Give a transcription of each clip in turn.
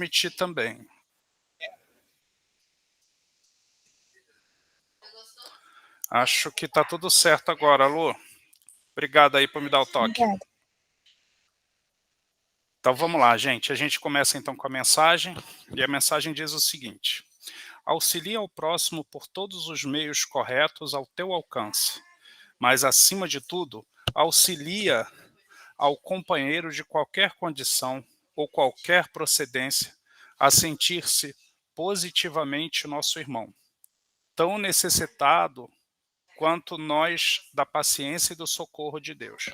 Transmitir também. Acho que está tudo certo agora, Lu. Obrigado aí por me dar o toque. Obrigada. Então vamos lá, gente. A gente começa então com a mensagem, e a mensagem diz o seguinte: auxilia ao próximo por todos os meios corretos ao teu alcance, mas acima de tudo, auxilia ao companheiro de qualquer condição ou qualquer procedência a sentir-se positivamente nosso irmão, tão necessitado quanto nós da paciência e do socorro de Deus.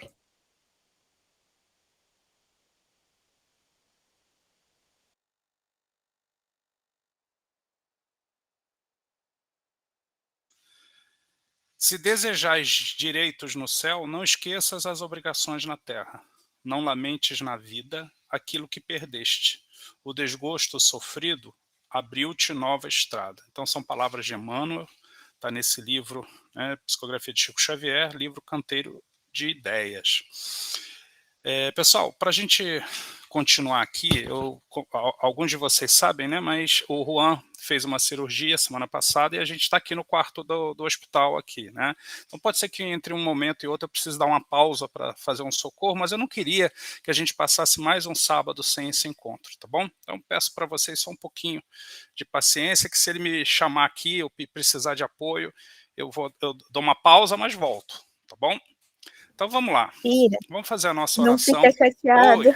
Se desejais direitos no céu, não esqueças as obrigações na terra. Não lamentes na vida aquilo que perdeste. O desgosto sofrido abriu-te nova estrada. Então são palavras de Emmanuel, está nesse livro, né, Psicografia de Chico Xavier, livro Canteiro de Ideias. Pessoal, para a gente continuar aqui, alguns de vocês sabem, né, mas o Juan fez uma cirurgia semana passada e a gente está aqui no quarto do hospital aqui, né? Então pode ser que entre um momento e outro eu precise dar uma pausa para fazer um socorro, mas eu não queria que a gente passasse mais um sábado sem esse encontro, tá bom? Então peço para vocês só um pouquinho de paciência, que se ele me chamar aqui ou precisar de apoio, eu dou uma pausa, mas volto, tá bom? Então vamos lá. Ira, Vamos fazer a nossa não oração. fica chateado. Oi.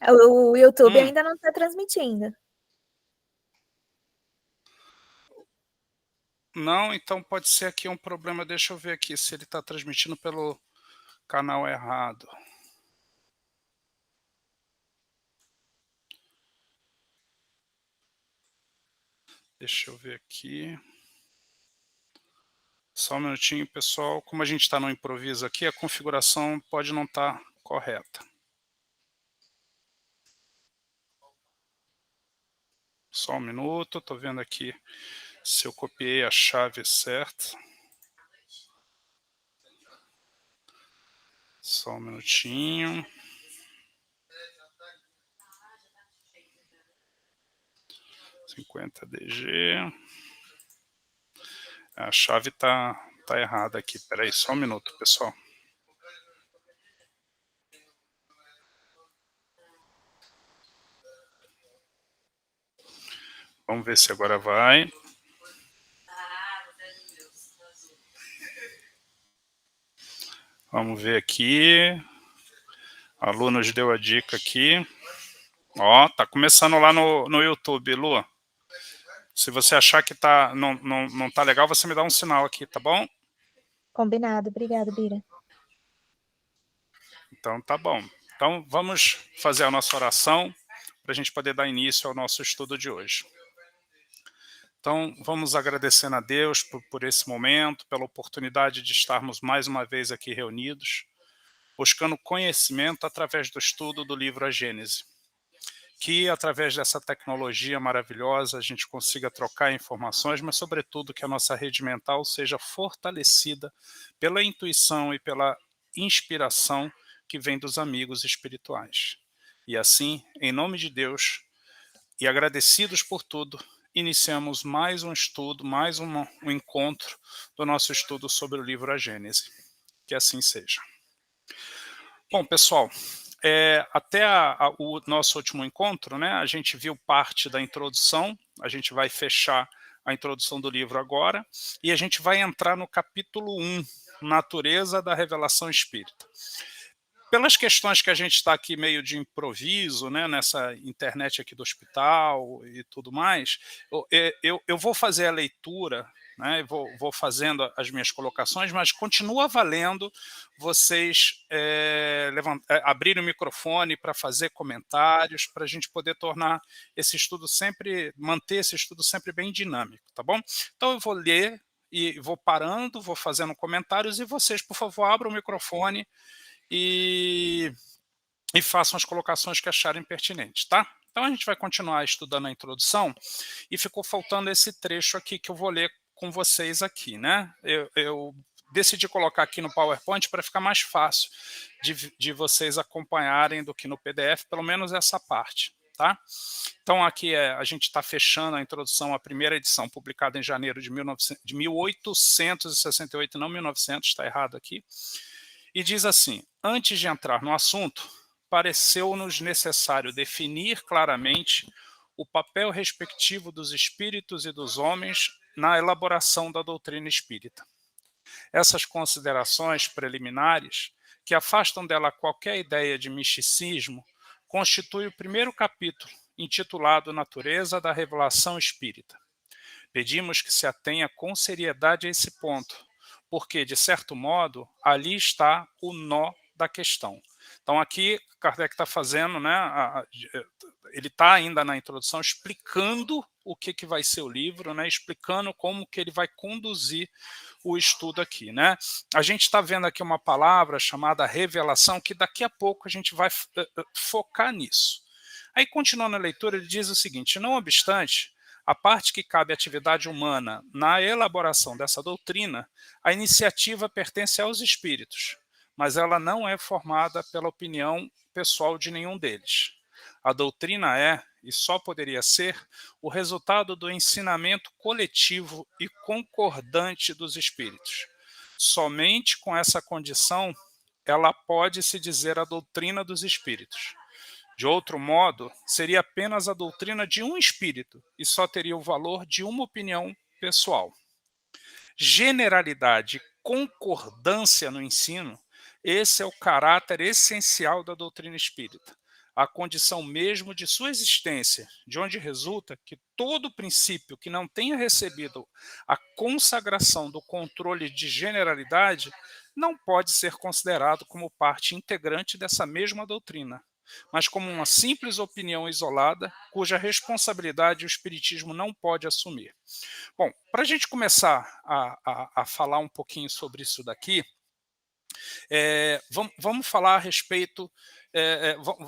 O YouTube ainda não está transmitindo. Não, então pode ser aqui um problema. Deixa eu ver aqui se ele está transmitindo pelo canal errado. Deixa eu ver aqui. Só um minutinho, pessoal. Como a gente está no improviso aqui, a configuração pode não estar correta. Só um minuto, estou vendo aqui se eu copiei a chave certa. Só um minutinho. $50DG. A chave tá errada aqui. Espera aí, só um minuto, pessoal. Vamos ver se agora vai. Vamos ver aqui. A Lu nos deu a dica aqui. Ó, tá começando lá no YouTube, Lu. Se você achar que não tá legal, você me dá um sinal aqui, tá bom? Combinado. Obrigada, Bira. Então tá bom. Então vamos fazer a nossa oração para a gente poder dar início ao nosso estudo de hoje. Então vamos agradecendo a Deus por esse momento, pela oportunidade de estarmos mais uma vez aqui reunidos, buscando conhecimento através do estudo do livro A Gênese. Que através dessa tecnologia maravilhosa a gente consiga trocar informações, mas sobretudo que a nossa rede mental seja fortalecida pela intuição e pela inspiração que vem dos amigos espirituais. E assim, em nome de Deus, e agradecidos por tudo, iniciamos mais um estudo, mais um encontro do nosso estudo sobre o livro A Gênese. Que assim seja. Bom, pessoal, até o nosso último encontro, né, a gente viu parte da introdução, a gente vai fechar a introdução do livro agora, e a gente vai entrar no capítulo 1, Natureza da Revelação Espírita. Pelas questões que a gente está aqui meio de improviso, né, nessa internet aqui do hospital e tudo mais, eu vou fazer a leitura, né, vou fazendo as minhas colocações, mas continua valendo vocês abrirem o microfone para fazer comentários, para a gente poder tornar esse estudo sempre, manter esse estudo sempre bem dinâmico, tá bom? Então eu vou ler e vou parando, vou fazendo comentários, e vocês, por favor, abram o microfone e façam as colocações que acharem pertinentes, tá? Então a gente vai continuar estudando a introdução, e ficou faltando esse trecho aqui que eu vou ler com vocês aqui, né? Eu decidi colocar aqui no PowerPoint para ficar mais fácil de vocês acompanharem do que no PDF, pelo menos essa parte. tá? Então aqui a gente está fechando a introdução à primeira edição, publicada em janeiro de 1868, não 1900, está errado aqui, e diz assim: antes de entrar no assunto, pareceu-nos necessário definir claramente o papel respectivo dos espíritos e dos homens na elaboração da doutrina espírita. Essas considerações preliminares, que afastam dela qualquer ideia de misticismo, constituem o primeiro capítulo, intitulado Natureza da Revelação Espírita. Pedimos que se atenha com seriedade a esse ponto, porque, de certo modo, ali está o nó da questão. Então, aqui, Kardec está fazendo, né, ele está ainda na introdução explicando o que vai ser o livro, né, explicando como que ele vai conduzir o estudo aqui, né? A gente está vendo aqui uma palavra chamada revelação, que daqui a pouco a gente vai focar nisso. Aí, continuando a leitura, ele diz o seguinte: não obstante a parte que cabe à atividade humana na elaboração dessa doutrina, a iniciativa pertence aos espíritos, mas ela não é formada pela opinião pessoal de nenhum deles. A doutrina é, e só poderia ser, o resultado do ensinamento coletivo e concordante dos espíritos. Somente com essa condição ela pode se dizer a doutrina dos espíritos. De outro modo, seria apenas a doutrina de um espírito e só teria o valor de uma opinião pessoal. Generalidade e concordância no ensino, esse é o caráter essencial da doutrina espírita, a condição mesmo de sua existência, de onde resulta que todo princípio que não tenha recebido a consagração do controle de generalidade não pode ser considerado como parte integrante dessa mesma doutrina, mas como uma simples opinião isolada, cuja responsabilidade o Espiritismo não pode assumir. Bom, para a gente começar a falar um pouquinho sobre isso daqui, vamos falar a respeito,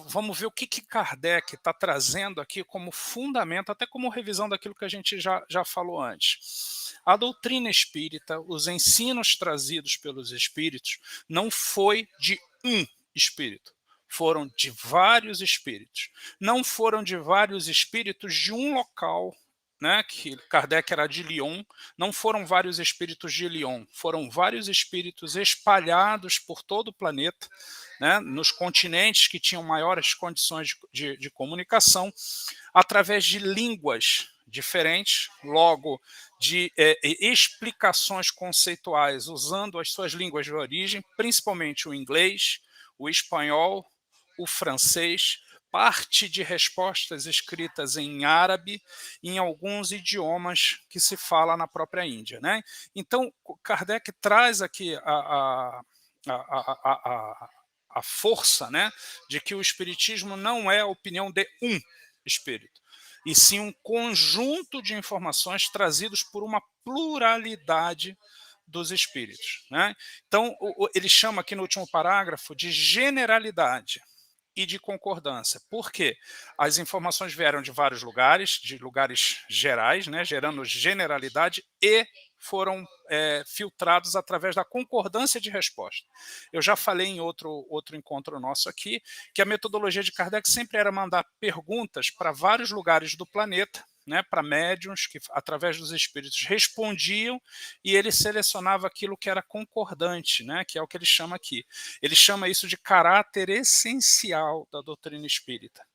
vamos ver o que Kardec está trazendo aqui como fundamento, até como revisão daquilo que a gente já falou antes. A doutrina espírita, os ensinos trazidos pelos espíritos, não foi de um espírito, foram de vários espíritos. Não foram de vários espíritos de um local, né, que Kardec era de Lyon, não foram vários espíritos de Lyon, foram vários espíritos espalhados por todo o planeta, né, nos continentes que tinham maiores condições de comunicação, através de línguas diferentes, logo de explicações conceituais, usando as suas línguas de origem, principalmente o inglês, o espanhol, o francês, parte de respostas escritas em árabe e em alguns idiomas que se fala na própria Índia, né? Então, Kardec traz aqui a força, né, de que o Espiritismo não é a opinião de um espírito, e sim um conjunto de informações trazidos por uma pluralidade dos espíritos, né? Então, ele chama aqui no último parágrafo de generalidade e de concordância. Por quê? As informações vieram de vários lugares, de lugares gerais, né, gerando generalidade, e foram filtrados através da concordância de resposta. Eu já falei em outro encontro nosso aqui, que a metodologia de Kardec sempre era mandar perguntas para vários lugares do planeta, né, para médiuns que, através dos espíritos, respondiam, e ele selecionava aquilo que era concordante, né, que é o que ele chama aqui. Ele chama isso de caráter essencial da doutrina espírita.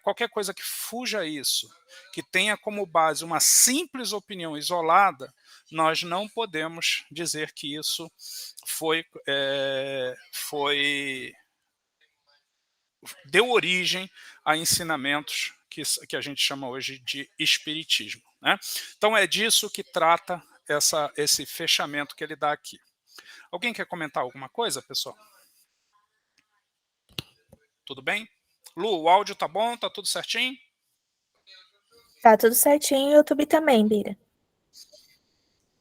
Qualquer coisa que fuja isso, que tenha como base uma simples opinião isolada, nós não podemos dizer que isso deu origem a ensinamentos que a gente chama hoje de espiritismo, né? Então é disso que trata esse fechamento que ele dá aqui. Alguém quer comentar alguma coisa, pessoal? Tudo bem? Lu, o áudio tá bom? Tá tudo certinho? Tá tudo certinho, o YouTube também, Bira.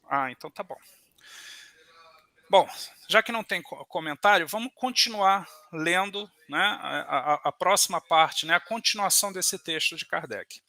Ah, então tá bom. Bom, já que não tem comentário, vamos continuar lendo, né, a próxima parte, né, a continuação desse texto de Kardec.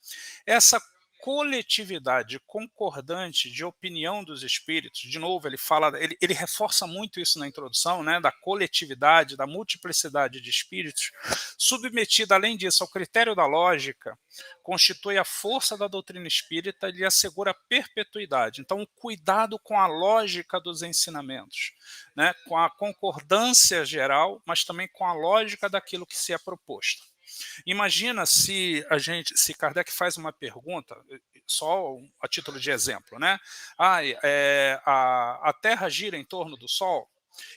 Essa coletividade concordante de opinião dos espíritos. De novo, ele fala, ele reforça muito isso na introdução, né, da coletividade, da multiplicidade de espíritos, submetida, além disso, ao critério da lógica, constitui a força da doutrina espírita e lhe assegura a perpetuidade. Então, o cuidado com a lógica dos ensinamentos, né, com a concordância geral, mas também com a lógica daquilo que se é proposto. Imagina se Kardec faz uma pergunta, só a título de exemplo, né? A Terra gira em torno do Sol,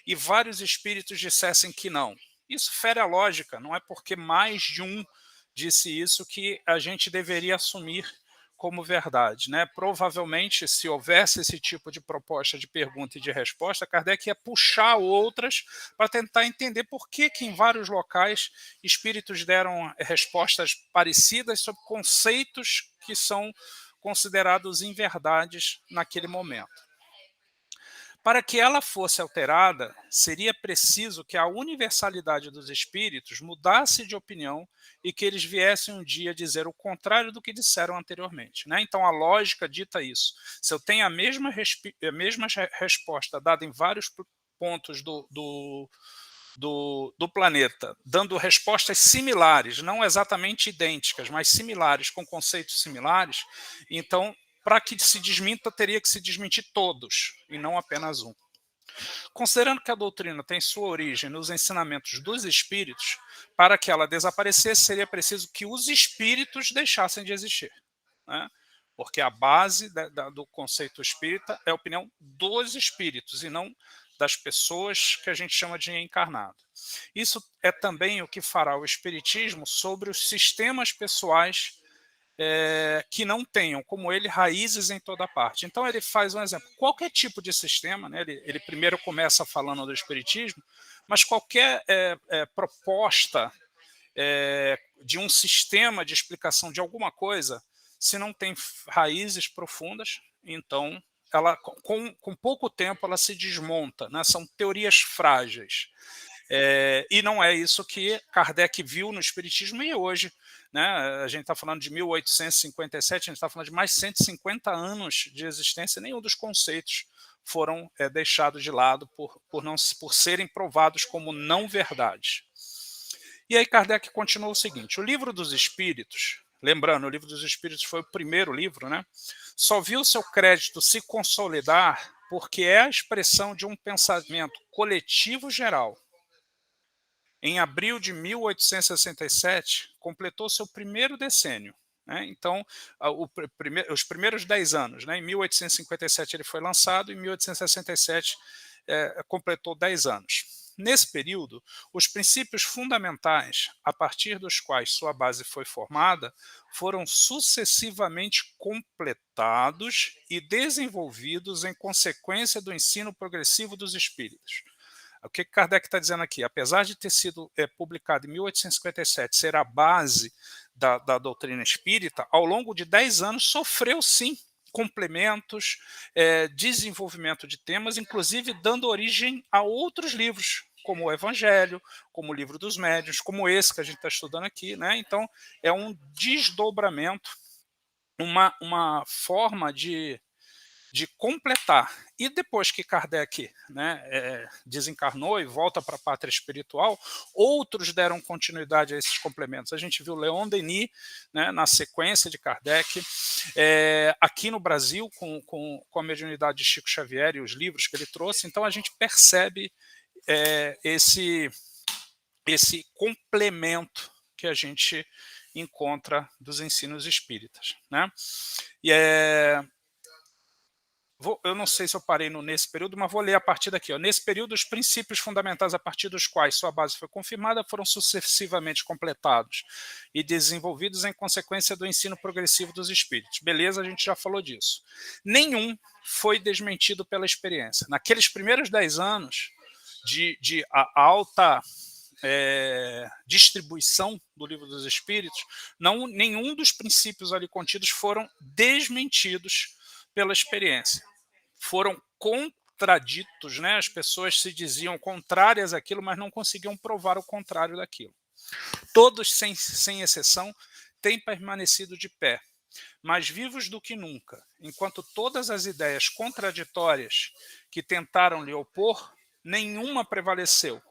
e vários espíritos dissessem que não. Isso fere a lógica, não é porque mais de um disse isso que a gente deveria assumir como verdade, né? Provavelmente, se houvesse esse tipo de proposta de pergunta e de resposta, Kardec ia puxar outras para tentar entender por que em vários locais espíritos deram respostas parecidas sobre conceitos que são considerados inverdades naquele momento. Para que ela fosse alterada, seria preciso que a universalidade dos espíritos mudasse de opinião e que eles viessem um dia dizer o contrário do que disseram anteriormente, né? Então, a lógica dita isso. Se eu tenho a mesma resposta dada em vários pontos do planeta, dando respostas similares, não exatamente idênticas, mas similares, com conceitos similares, então, para que se desminta, teria que se desmentir todos, e não apenas um. Considerando que a doutrina tem sua origem nos ensinamentos dos espíritos, para que ela desaparecesse, seria preciso que os espíritos deixassem de existir, né? Porque a base do conceito espírita é a opinião dos espíritos, e não das pessoas que a gente chama de encarnado. Isso é também o que fará o espiritismo sobre os sistemas pessoais que não tenham, como ele, raízes em toda parte. Então ele faz um exemplo. Qualquer tipo de sistema, né, ele primeiro começa falando do espiritismo, mas qualquer proposta de um sistema de explicação de alguma coisa, se não tem raízes profundas, então ela, com pouco tempo ela se desmonta, né? São teorias frágeis. E não é isso que Kardec viu no Espiritismo, e hoje, né, a gente está falando de 1857, a gente está falando de mais de 150 anos de existência, nenhum dos conceitos foram deixados de lado por serem provados como não verdade. E aí Kardec continuou o seguinte: o Livro dos Espíritos, lembrando, o Livro dos Espíritos foi o primeiro livro, né, só viu seu crédito se consolidar porque é a expressão de um pensamento coletivo geral. Em abril de 1867, completou seu primeiro decênio, né? Então, os primeiros 10 anos, né? Em 1857 ele foi lançado, em 1867 completou 10 anos. Nesse período, os princípios fundamentais, a partir dos quais sua base foi formada, foram sucessivamente completados e desenvolvidos em consequência do ensino progressivo dos espíritos. O que Kardec está dizendo aqui? Apesar de ter sido publicado em 1857, ser a base da doutrina espírita, ao longo de 10 anos sofreu sim complementos, desenvolvimento de temas, inclusive dando origem a outros livros, como o Evangelho, como o Livro dos Médiuns, como esse que a gente está estudando aqui, né? Então, é um desdobramento, uma forma de completar. E depois que Kardec, né, desencarnou e volta para a pátria espiritual, outros deram continuidade a esses complementos. A gente viu Leon Denis, né, na sequência de Kardec, aqui no Brasil, com a mediunidade de Chico Xavier e os livros que ele trouxe. Então a gente percebe esse complemento que a gente encontra dos ensinos espíritas, né? E eu não sei se eu parei nesse período, mas vou ler a partir daqui. Ó. Nesse período, os princípios fundamentais a partir dos quais sua base foi confirmada foram sucessivamente completados e desenvolvidos em consequência do ensino progressivo dos espíritos. Beleza, a gente já falou disso. Nenhum foi desmentido pela experiência. Naqueles primeiros 10 anos de alta distribuição do Livro dos Espíritos, nenhum dos princípios ali contidos foram desmentidos pela experiência. Foram contraditos, né? As pessoas se diziam contrárias àquilo, mas não conseguiam provar o contrário daquilo. Todos, sem exceção, têm permanecido de pé, mais vivos do que nunca, enquanto todas as ideias contraditórias que tentaram lhe opor, nenhuma prevaleceu,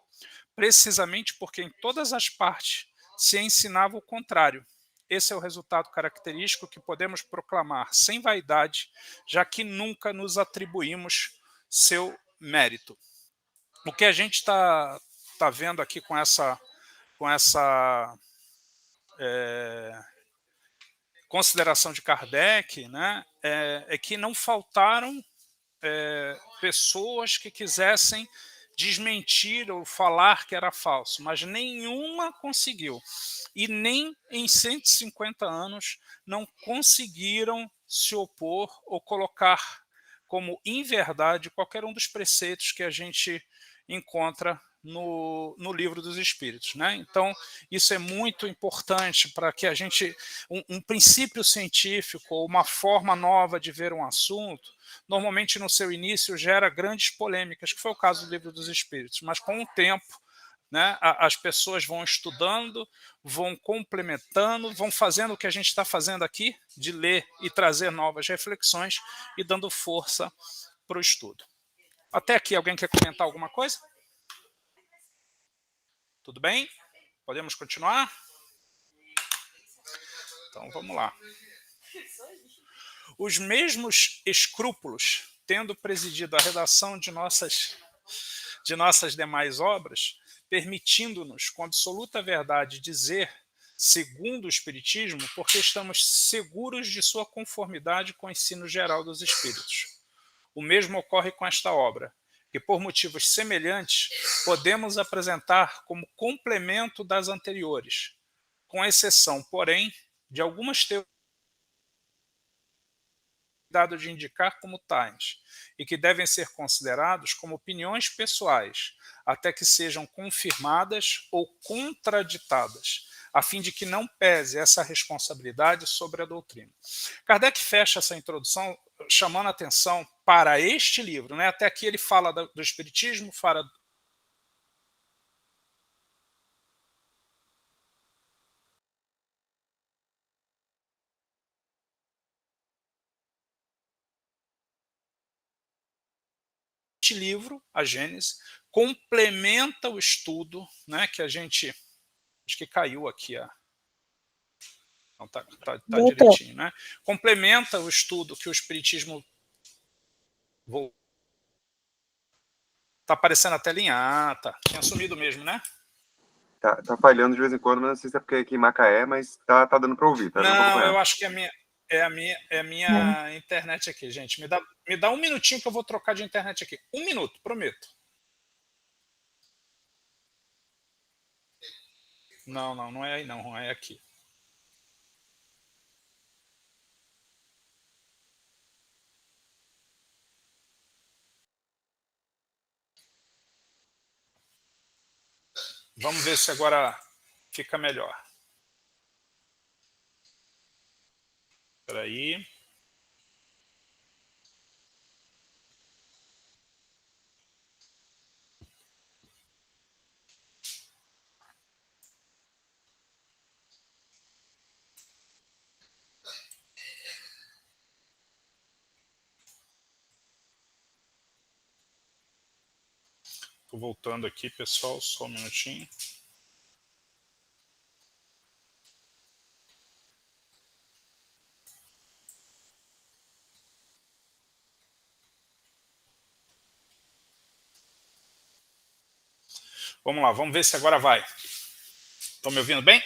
precisamente porque em todas as partes se ensinava o contrário. Esse é o resultado característico que podemos proclamar sem vaidade, já que nunca nos atribuímos seu mérito. O que a gente está vendo aqui com essa consideração de Kardec, né, é que não faltaram pessoas que quisessem desmentir ou falar que era falso, mas nenhuma conseguiu. E nem em 150 anos não conseguiram se opor ou colocar como inverdade qualquer um dos preceitos que a gente encontra no Livro dos Espíritos, né? Então, isso é muito importante para que a gente, um princípio científico ou uma forma nova de ver um assunto, normalmente no seu início gera grandes polêmicas, que foi o caso do Livro dos Espíritos, mas com o tempo, né, as pessoas vão estudando, vão complementando, vão fazendo o que a gente está fazendo aqui, de ler e trazer novas reflexões e dando força para o estudo. Até aqui, alguém quer comentar alguma coisa? Tudo bem? Podemos continuar? Então, vamos lá. Os mesmos escrúpulos, tendo presidido a redação de nossas demais obras, permitindo-nos, com absoluta verdade, dizer, segundo o Espiritismo, porque estamos seguros de sua conformidade com o ensino geral dos Espíritos. O mesmo ocorre com esta obra, que por motivos semelhantes podemos apresentar como complemento das anteriores, com exceção, porém, de algumas teorias dado de indicar como tais, e que devem ser considerados como opiniões pessoais, até que sejam confirmadas ou contraditadas, a fim de que não pese essa responsabilidade sobre a doutrina. Kardec fecha essa introdução chamando a atenção para este livro, né? Até aqui ele fala do Espiritismo, fala este livro, a Gênese, complementa o estudo, né, que a gente, acho que caiu aqui não, tá direitinho, né? Complementa o estudo que o Espiritismo tá aparecendo a telinha, tá. Tinha sumido mesmo, né? Tá falhando de vez em quando, mas não sei se é porque aqui em Macaé, mas tá dando para ouvir, tá? Não, eu acho que é a minha internet aqui, gente. Me dá um minutinho que eu vou trocar de internet aqui. Um minuto, prometo. Não é aí não é aqui. Vamos ver se agora fica melhor. Espera aí. Estou voltando aqui, pessoal, só um minutinho. Vamos lá, vamos ver se agora vai. Estão me ouvindo bem?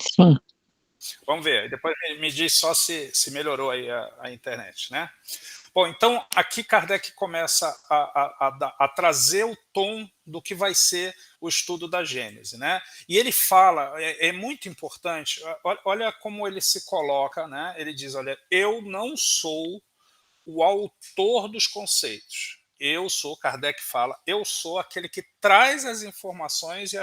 Sim. Vamos ver, depois me diz só se melhorou aí a internet, né? Bom, então aqui Kardec começa a trazer o tom do que vai ser o estudo da Gênese, né? E ele fala, é muito importante, olha como ele se coloca, né? Ele diz, olha, eu não sou o autor dos conceitos. Eu sou, Kardec fala, eu sou aquele que traz as informações e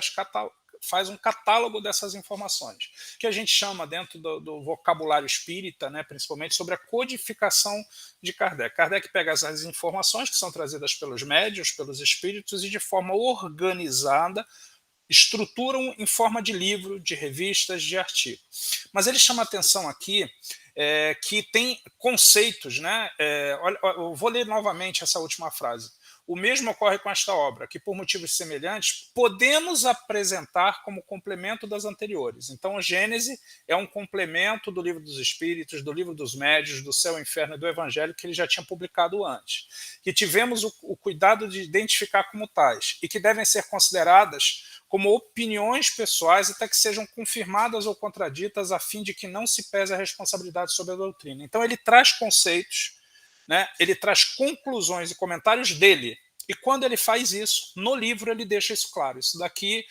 faz um catálogo dessas informações, que a gente chama dentro do vocabulário espírita, né, principalmente sobre a codificação de Kardec. Kardec pega as informações que são trazidas pelos médiuns, pelos espíritos, e de forma organizada estruturam em forma de livro, de revistas, de artigo. Mas ele chama atenção aqui que tem conceitos, né? Olha, eu vou ler novamente essa última frase. O mesmo ocorre com esta obra, que por motivos semelhantes podemos apresentar como complemento das anteriores. Então, o Gênese é um complemento do Livro dos Espíritos, do Livro dos Médiuns, do Céu, Inferno e do Evangelho, que ele já tinha publicado antes, que tivemos o cuidado de identificar como tais e que devem ser consideradas como opiniões pessoais até que sejam confirmadas ou contraditas a fim de que não se pese a responsabilidade sobre a doutrina. Então, ele traz conceitos, né? Ele traz conclusões e comentários dele. E quando ele faz isso, no livro ele deixa isso claro. Isso daqui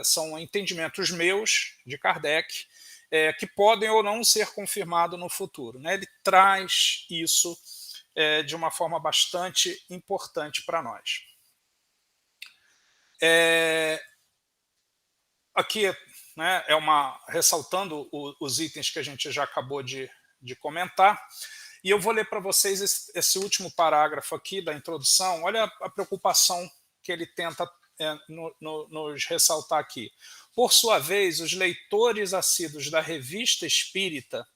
são entendimentos meus, de Kardec, que podem ou não ser confirmados no futuro, né? Ele traz isso de uma forma bastante importante para nós. Aqui, né, ressaltando os itens que a gente já acabou de comentar. E eu vou ler para vocês esse último parágrafo aqui da introdução. Olha a preocupação que ele tenta nos ressaltar aqui. Por sua vez, os leitores assíduos da Revista Espírita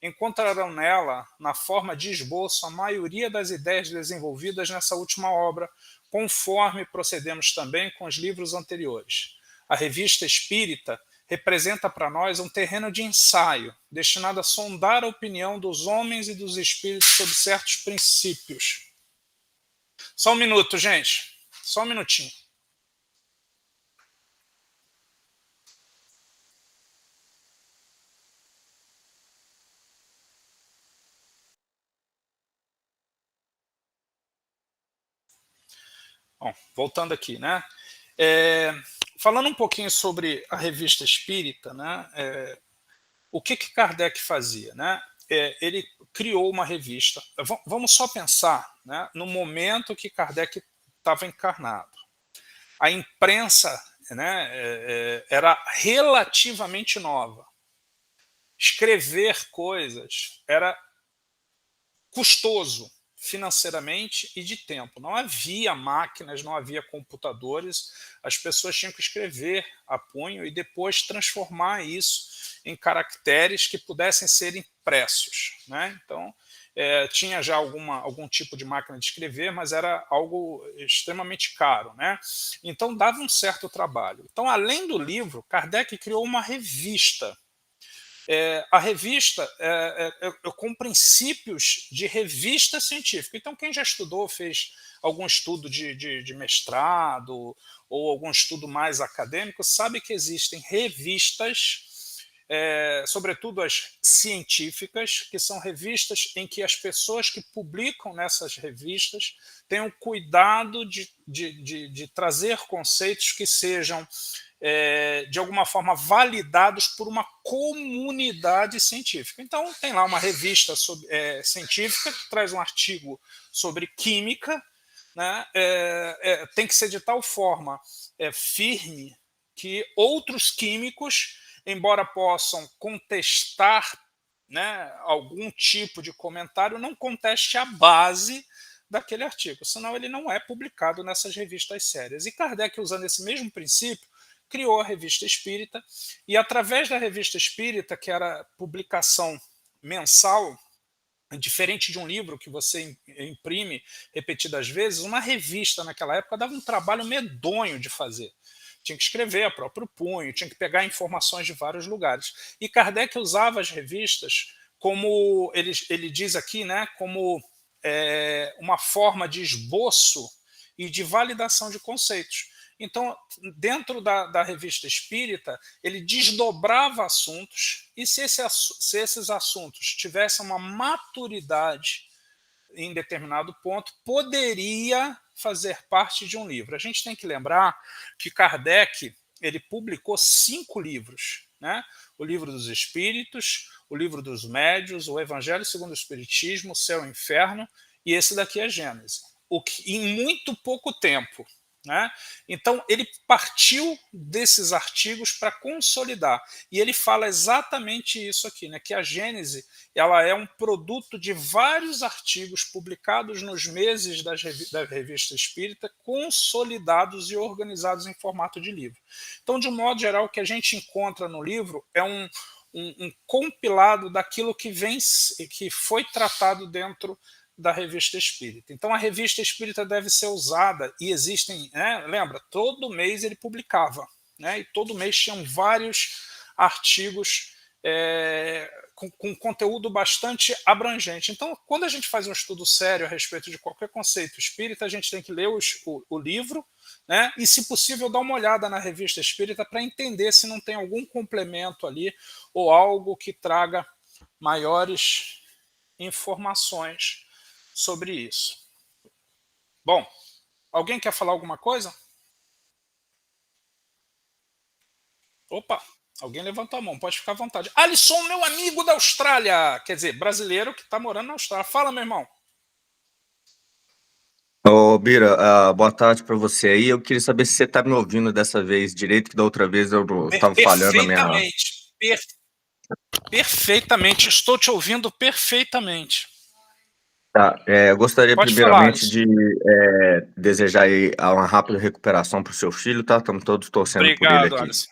encontrarão nela, na forma de esboço, a maioria das ideias desenvolvidas nessa última obra, conforme procedemos também com os livros anteriores. A Revista Espírita representa para nós um terreno de ensaio, destinado a sondar a opinião dos homens e dos espíritos sobre certos princípios. Só um minuto, gente. Só um minutinho. Bom, voltando aqui, né? Falando um pouquinho sobre a Revista Espírita, né? O que Kardec fazia, né? Ele criou uma revista. Vamos só pensar, né, no momento que Kardec estava encarnado. A imprensa, né, era relativamente nova. Escrever coisas era custoso financeiramente e de tempo. Não havia máquinas, não havia computadores, as pessoas tinham que escrever a punho e depois transformar isso em caracteres que pudessem ser impressos, né? Então, tinha já algum tipo de máquina de escrever, mas era algo extremamente caro, né? Então, dava um certo trabalho. Então, além do livro, Kardec criou uma revista. A revista com princípios de revista científica. Então, quem já estudou, fez algum estudo de mestrado ou algum estudo mais acadêmico, sabe que existem revistas, sobretudo as científicas, que são revistas em que as pessoas que publicam nessas revistas têm o cuidado de trazer conceitos que sejam de alguma forma validados por uma comunidade científica. Então, tem lá uma revista científica que traz um artigo sobre química, né? Tem que ser de tal forma firme que outros químicos, embora possam contestar, né, algum tipo de comentário, não conteste a base daquele artigo, senão ele não é publicado nessas revistas sérias. E Kardec, usando esse mesmo princípio, criou a Revista Espírita, e através da Revista Espírita, que era publicação mensal, diferente de um livro que você imprime repetidas vezes, uma revista naquela época dava um trabalho medonho de fazer. Tinha que escrever a próprio punho, tinha que pegar informações de vários lugares. E Kardec usava as revistas como, ele diz aqui, né, como uma forma de esboço e de validação de conceitos. Então, dentro da Revista Espírita, ele desdobrava assuntos, e se esses assuntos tivessem uma maturidade em determinado ponto, poderia fazer parte de um livro. A gente tem que lembrar que Kardec ele publicou 5 livros, né? O Livro dos Espíritos, o Livro dos Médiuns, o Evangelho segundo o Espiritismo, o Céu e o Inferno, e esse daqui é Gênese. Em muito pouco tempo, né? Então, ele partiu desses artigos para consolidar. E ele fala exatamente isso aqui, né? Que a Gênese ela é um produto de vários artigos publicados nos meses da Revista Espírita, consolidados e organizados em formato de livro. Então, de um modo geral, o que a gente encontra no livro é um compilado daquilo que foi tratado dentro da Revista Espírita. Então, a Revista Espírita deve ser usada, e existem, né, lembra, todo mês ele publicava, né, e todo mês tinham vários artigos com conteúdo bastante abrangente. Então, quando a gente faz um estudo sério a respeito de qualquer conceito espírita, a gente tem que ler o livro, né, e, se possível, dar uma olhada na Revista Espírita para entender se não tem algum complemento ali ou algo que traga maiores informações sobre isso. Bom, alguém quer falar alguma coisa? Opa, alguém levantou a mão, pode ficar à vontade. Alisson, meu amigo da Austrália, quer dizer, brasileiro que está morando na Austrália. Fala, meu irmão. Ô, Bira, boa tarde para você aí. Eu queria saber se você está me ouvindo dessa vez direito, que da outra vez eu estava falhando na minha... Perfeitamente, estou te ouvindo perfeitamente. Tá, eu gostaria Pode primeiramente falar, de desejar aí uma rápida recuperação para o seu filho, tá? Estamos todos torcendo por ele obrigado, aqui. Alisson.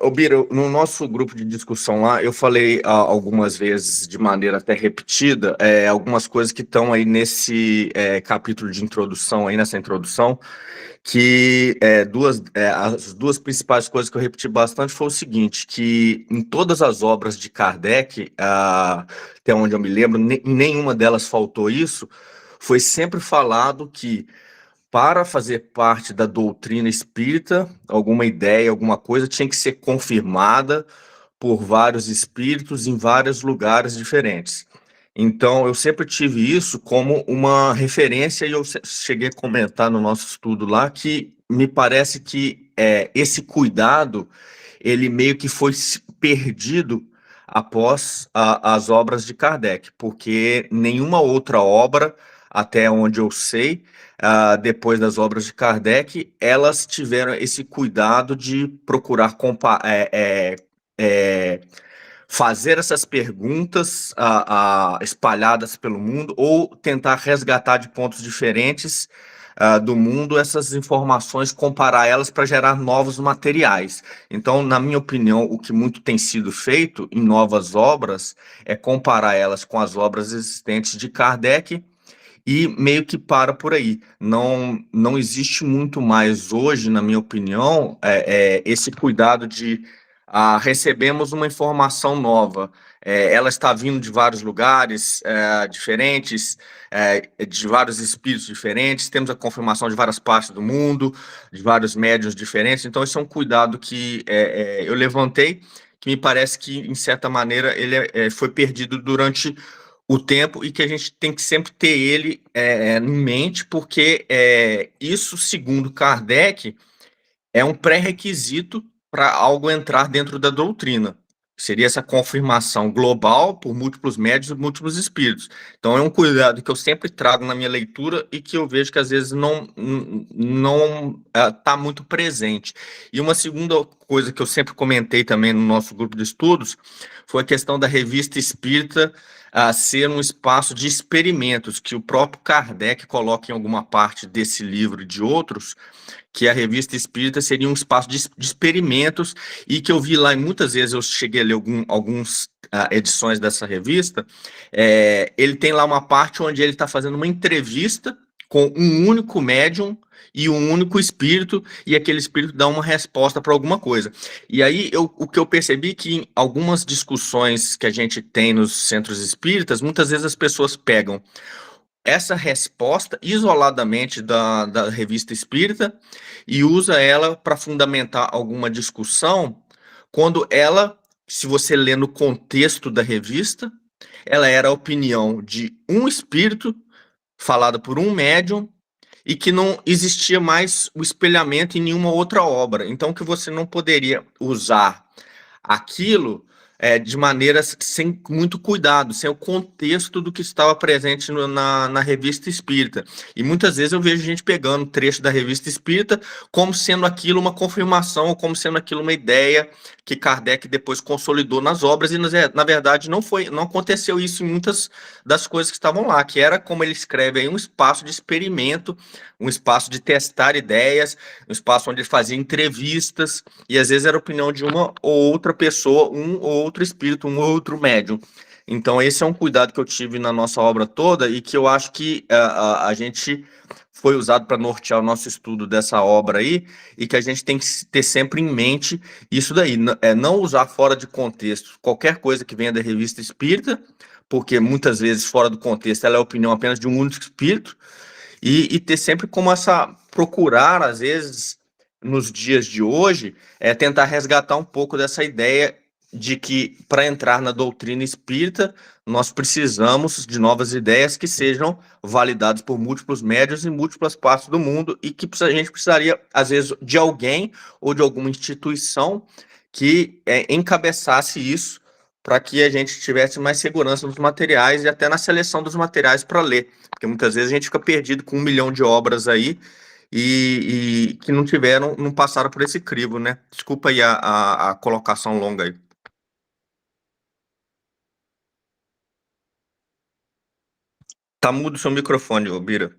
Ô, Bira, no nosso grupo de discussão lá, eu falei algumas vezes, de maneira até repetida, algumas coisas que estão aí nesse capítulo de introdução, aí nessa introdução, que as duas principais coisas que eu repeti bastante foi o seguinte, que em todas as obras de Kardec, até onde eu me lembro, nenhuma delas faltou isso, foi sempre falado que para fazer parte da doutrina espírita, alguma ideia, alguma coisa tinha que ser confirmada por vários espíritos em vários lugares diferentes. Então, eu sempre tive isso como uma referência, e eu cheguei a comentar no nosso estudo lá que me parece que esse cuidado, ele meio que foi perdido após as obras de Kardec, porque nenhuma outra obra, até onde eu sei, depois das obras de Kardec, elas tiveram esse cuidado de procurar fazer essas perguntas espalhadas pelo mundo ou tentar resgatar de pontos diferentes do mundo essas informações, comparar elas para gerar novos materiais. Então, na minha opinião, o que muito tem sido feito em novas obras é comparar elas com as obras existentes de Kardec e meio que para por aí. Não existe muito mais hoje, na minha opinião, esse cuidado de recebemos uma informação nova. Ela está vindo de vários lugares diferentes, de vários espíritos diferentes, temos a confirmação de várias partes do mundo, de vários médiuns diferentes. Então, esse é um cuidado que eu levantei, que me parece que, em certa maneira, ele foi perdido durante o tempo e que a gente tem que sempre ter ele em mente, porque isso, segundo Kardec, é um pré-requisito para algo entrar dentro da doutrina. Seria essa confirmação global por múltiplos médios e múltiplos espíritos. Então, é um cuidado que eu sempre trago na minha leitura e que eu vejo que, às vezes, não está muito presente. E uma segunda coisa que eu sempre comentei também no nosso grupo de estudos foi a questão da Revista Espírita ser um espaço de experimentos, que o próprio Kardec coloca em alguma parte desse livro e de outros, que a Revista Espírita seria um espaço de experimentos, e que eu vi lá, e muitas vezes eu cheguei a ler algumas edições dessa revista, ele tem lá uma parte onde ele está fazendo uma entrevista com um único médium e um único espírito, e aquele espírito dá uma resposta para alguma coisa. E aí, o que eu percebi que em algumas discussões que a gente tem nos centros espíritas, muitas vezes as pessoas pegam essa resposta isoladamente da Revista Espírita e usa ela para fundamentar alguma discussão, quando ela, se você lê no contexto da revista, ela era a opinião de um espírito falada por um médium, e que não existia mais o espelhamento em nenhuma outra obra. Então, que você não poderia usar aquilo de maneira sem muito cuidado, sem o contexto do que estava presente na Revista Espírita. E muitas vezes eu vejo gente pegando trecho da Revista Espírita como sendo aquilo uma confirmação, ou como sendo aquilo uma ideia que Kardec depois consolidou nas obras, e na verdade não aconteceu isso em muitas das coisas que estavam lá, que era, como ele escreve aí, um espaço de experimento, um espaço de testar ideias, um espaço onde ele fazia entrevistas, e às vezes era a opinião de uma ou outra pessoa, um ou outro espírito, um ou outro médium. Então esse é um cuidado que eu tive na nossa obra toda, e que eu acho que a gente foi usado para nortear o nosso estudo dessa obra aí, e que a gente tem que ter sempre em mente isso daí, não usar fora de contexto qualquer coisa que venha da Revista Espírita, porque muitas vezes fora do contexto ela é a opinião apenas de um único espírito, e ter sempre como procurar, às vezes, nos dias de hoje, tentar resgatar um pouco dessa ideia de que, para entrar na doutrina espírita, nós precisamos de novas ideias que sejam validadas por múltiplos médiuns em múltiplas partes do mundo, e que a gente precisaria, às vezes, de alguém ou de alguma instituição que encabeçasse isso, para que a gente tivesse mais segurança nos materiais e até na seleção dos materiais para ler. Porque muitas vezes a gente fica perdido com 1 milhão de obras aí e que não passaram por esse crivo, né? Desculpa aí a colocação longa aí. Tá mudo o seu microfone, ô Bira.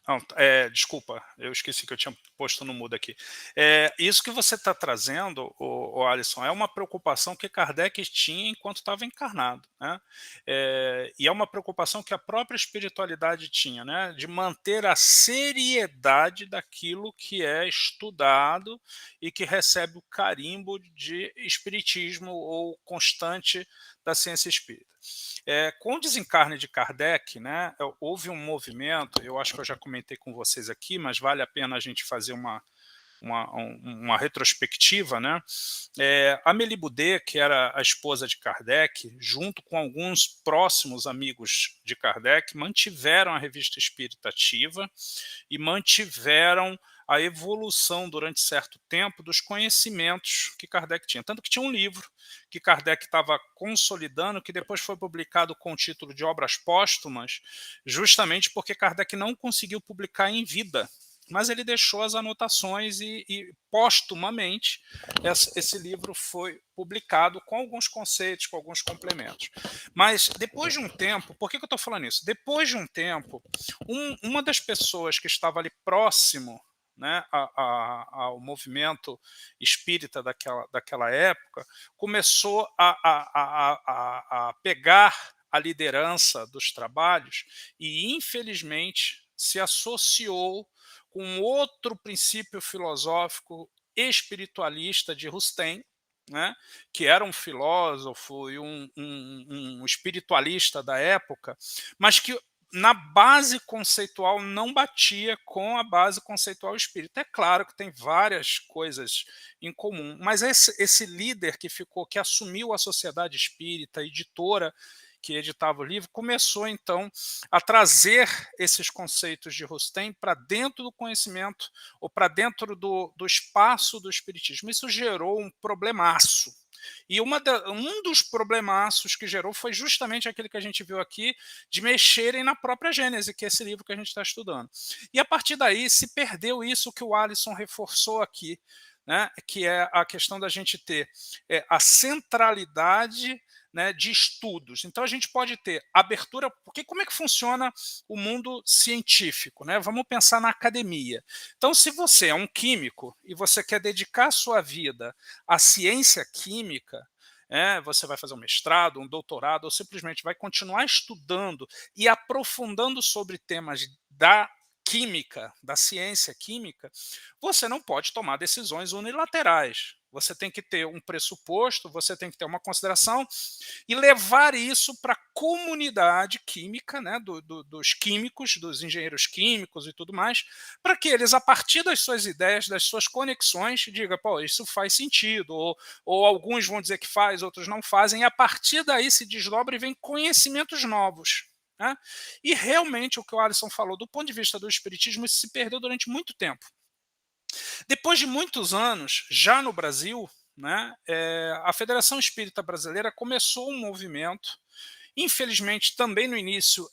Não, desculpa, eu esqueci que eu tinha posto no mudo aqui. Isso que você está trazendo, o Alisson, é uma preocupação que Kardec tinha enquanto estava encarnado, né? E é uma preocupação que a própria espiritualidade tinha, né? De manter a seriedade daquilo que é estudado e que recebe o carimbo de espiritismo ou constante da ciência espírita. Com o desencarne de Kardec, né, houve um movimento, eu acho que eu já comentei com vocês aqui, mas vale a pena a gente fazer uma retrospectiva, né? Amélie Boudet, que era a esposa de Kardec, junto com alguns próximos amigos de Kardec, mantiveram a Revista Espírita ativa e mantiveram a evolução durante certo tempo dos conhecimentos que Kardec tinha. Tanto que tinha um livro que Kardec estava consolidando, que depois foi publicado com o título de Obras Póstumas, justamente porque Kardec não conseguiu publicar em vida, mas ele deixou as anotações e póstumamente esse livro foi publicado com alguns conceitos, com alguns complementos. Mas depois de um tempo, por que eu estou falando isso? Depois de um tempo, uma das pessoas que estava ali próximo, né, ao movimento espírita daquela época, começou a pegar a liderança dos trabalhos e, infelizmente, se associou com outro princípio filosófico espiritualista de Rustem, né, que era um filósofo e um espiritualista da época, mas que na base conceitual não batia com a base conceitual espírita. É claro que tem várias coisas em comum, mas esse líder que assumiu a Sociedade Espírita, editora que editava o livro, começou então a trazer esses conceitos de Rustem para dentro do conhecimento ou para dentro do espaço do espiritismo. Isso gerou um problemaço. E um dos problemaços que gerou foi justamente aquele que a gente viu aqui, de mexerem na própria Gênese, que é esse livro que a gente está estudando. E a partir daí se perdeu isso que o Alisson reforçou aqui, né, que é a questão da gente ter a centralidade, né, de estudos. Então a gente pode ter abertura, porque como é que funciona o mundo científico, né? Vamos pensar na academia. Então, se você é um químico e você quer dedicar a sua vida à ciência química, você vai fazer um mestrado, um doutorado, ou simplesmente vai continuar estudando e aprofundando sobre temas da química, da ciência química, você não pode tomar decisões unilaterais. Você tem que ter um pressuposto, você tem que ter uma consideração e levar isso para a comunidade química, né, dos químicos, dos engenheiros químicos e tudo mais, para que eles, a partir das suas ideias, das suas conexões, digam, pô, isso faz sentido, ou alguns vão dizer que faz, outros não fazem, e a partir daí se desdobra e vem conhecimentos novos. Né? E realmente o que o Alisson falou, do ponto de vista do espiritismo, isso se perdeu durante muito tempo. Depois de muitos anos, já no Brasil, né, a Federação Espírita Brasileira começou um movimento. Infelizmente, também no início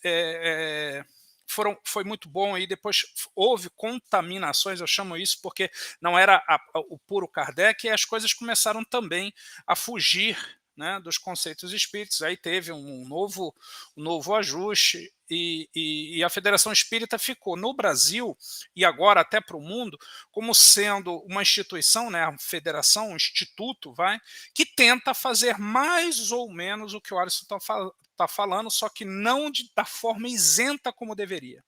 foi muito bom, e depois houve contaminações, eu chamo isso porque não era o puro Kardec, e as coisas começaram também a fugir, né, dos conceitos espíritas. Aí teve um novo ajuste, e a Federação Espírita ficou no Brasil, e agora até para o mundo, como sendo uma instituição, né, a federação, um instituto, que tenta fazer mais ou menos o que o Alisson está falando, só que não da forma isenta como deveria.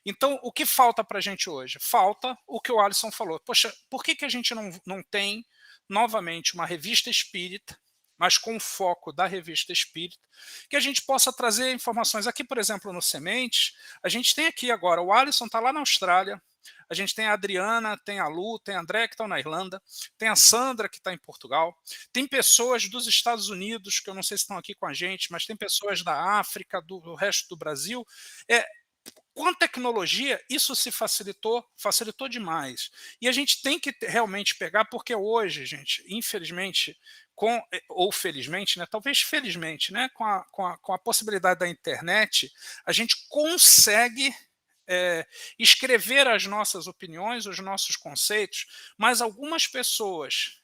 Então, o que falta para a gente hoje? Falta o que o Alisson falou. Poxa, por que a gente não tem, novamente, uma revista espírita, mas com o foco da revista espírita, que a gente possa trazer informações? Aqui, por exemplo, no Sementes, a gente tem aqui agora, o Alisson está lá na Austrália, a gente tem a Adriana, tem a Lu, tem a André, que estão na Irlanda, tem a Sandra, que está em Portugal, tem pessoas dos Estados Unidos, que eu não sei se estão aqui com a gente, mas tem pessoas da África, do resto do Brasil. Com a tecnologia, isso se facilitou demais. E a gente tem que realmente pegar, porque hoje, gente, infelizmente, ou felizmente, né, talvez felizmente, né, com a possibilidade da internet, a gente consegue escrever as nossas opiniões, os nossos conceitos, mas algumas pessoas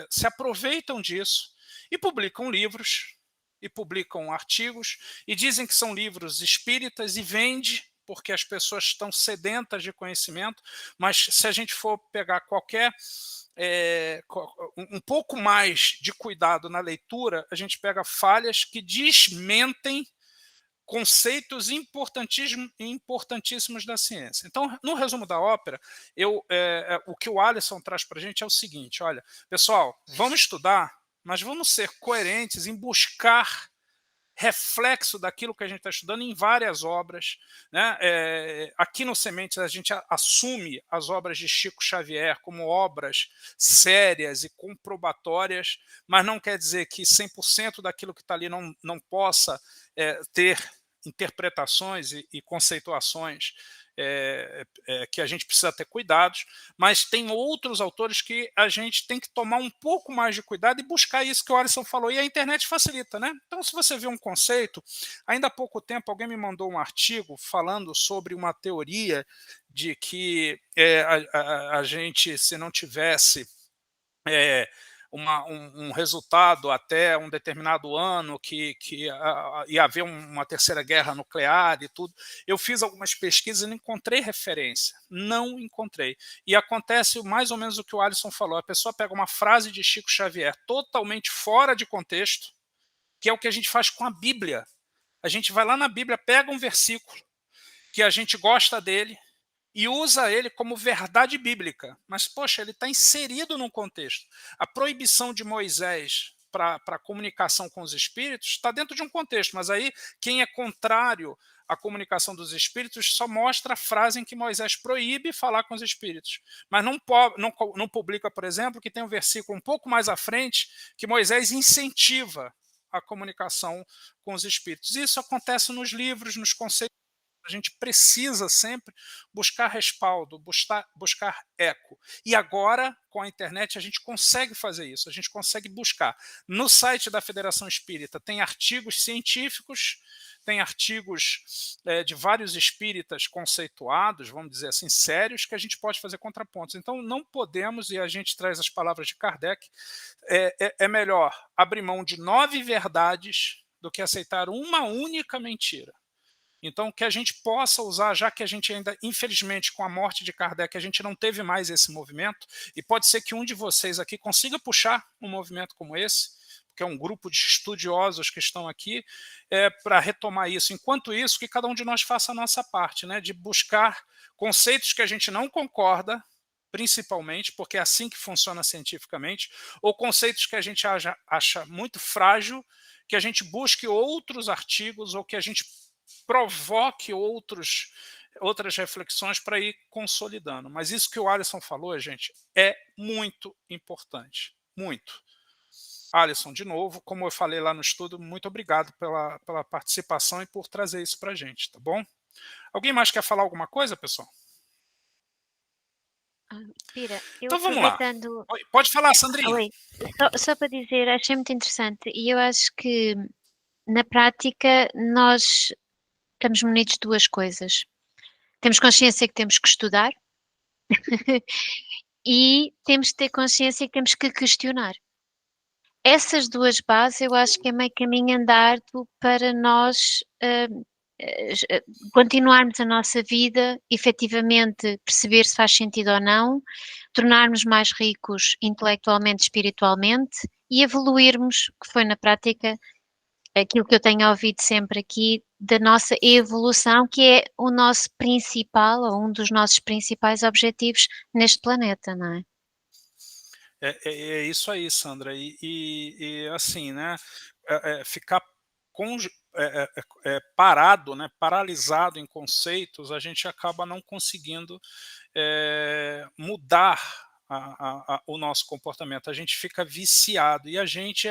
se aproveitam disso e publicam livros, e publicam artigos, e dizem que são livros espíritas, e vende, porque as pessoas estão sedentas de conhecimento. Mas se a gente for pegar um pouco mais de cuidado na leitura, a gente pega falhas que desmentem conceitos importantíssimos da ciência. Então, no resumo da ópera, o que o Alisson traz para a gente é o seguinte: olha, pessoal, vamos estudar, mas vamos ser coerentes em buscar reflexo daquilo que a gente está estudando em várias obras, né? Aqui no Sementes a gente assume as obras de Chico Xavier como obras sérias e comprobatórias, mas não quer dizer que 100% daquilo que está ali não possa ter interpretações e conceituações que a gente precisa ter cuidados, mas tem outros autores que a gente tem que tomar um pouco mais de cuidado e buscar isso que o Alisson falou, e a internet facilita, né? Então, se você vê um conceito, ainda há pouco tempo alguém me mandou um artigo falando sobre uma teoria de que a gente, se não tivesse um resultado até um determinado ano, que ia haver uma terceira guerra nuclear e tudo. Eu fiz algumas pesquisas e não encontrei referência. Não encontrei. E acontece mais ou menos o que o Alisson falou. A pessoa pega uma frase de Chico Xavier totalmente fora de contexto, que é o que a gente faz com a Bíblia. A gente vai lá na Bíblia, pega um versículo que a gente gosta dele e usa ele como verdade bíblica. Mas, poxa, ele está inserido num contexto. A proibição de Moisés para a comunicação com os espíritos está dentro de um contexto, mas aí quem é contrário à comunicação dos espíritos só mostra a frase em que Moisés proíbe falar com os espíritos. Mas não publica, por exemplo, que tem um versículo um pouco mais à frente que Moisés incentiva a comunicação com os espíritos. Isso acontece nos livros, nos conceitos. A gente precisa sempre buscar respaldo, buscar eco. E agora, com a internet, a gente consegue fazer isso, a gente consegue buscar. No site da Federação Espírita tem artigos científicos, tem artigos de vários espíritas conceituados, vamos dizer assim, sérios, que a gente pode fazer contrapontos. Então, não podemos, e a gente traz as palavras de Kardec, é melhor abrir mão de 9 verdades do que aceitar uma única mentira. Então, que a gente possa usar, já que a gente ainda, infelizmente, com a morte de Kardec, a gente não teve mais esse movimento, e pode ser que um de vocês aqui consiga puxar um movimento como esse, porque é um grupo de estudiosos que estão aqui, para retomar isso. Enquanto isso, que cada um de nós faça a nossa parte, né, de buscar conceitos que a gente não concorda, principalmente, porque é assim que funciona cientificamente, ou conceitos que a gente acha muito frágil, que a gente busque outros artigos, ou que a gente provoque outras reflexões para ir consolidando. Mas isso que o Alisson falou, gente, é muito importante. Muito. Alisson, de novo, como eu falei lá no estudo, muito obrigado pela participação e por trazer isso para a gente, tá bom? Alguém mais quer falar alguma coisa, pessoal? Pira, eu Então vamos lá. aproveitando. Oi, pode falar, Sandrinha. Oi, só para dizer, achei muito interessante e eu acho que na prática nós estamos munidos de duas coisas. Temos consciência que temos que estudar e temos que ter consciência que temos que questionar. Essas duas bases eu acho que é meio caminho andado para nós continuarmos a nossa vida, efetivamente perceber se faz sentido ou não, tornarmos mais ricos intelectualmente, espiritualmente e evoluirmos, que foi na prática aquilo que eu tenho ouvido sempre aqui, da nossa evolução, que é o nosso principal, ou um dos nossos principais objetivos neste planeta, não é? É isso aí, Sandra. E assim, né? Ficar parado, né? Paralisado em conceitos, a gente acaba não conseguindo mudar o nosso comportamento. A gente fica viciado e a gente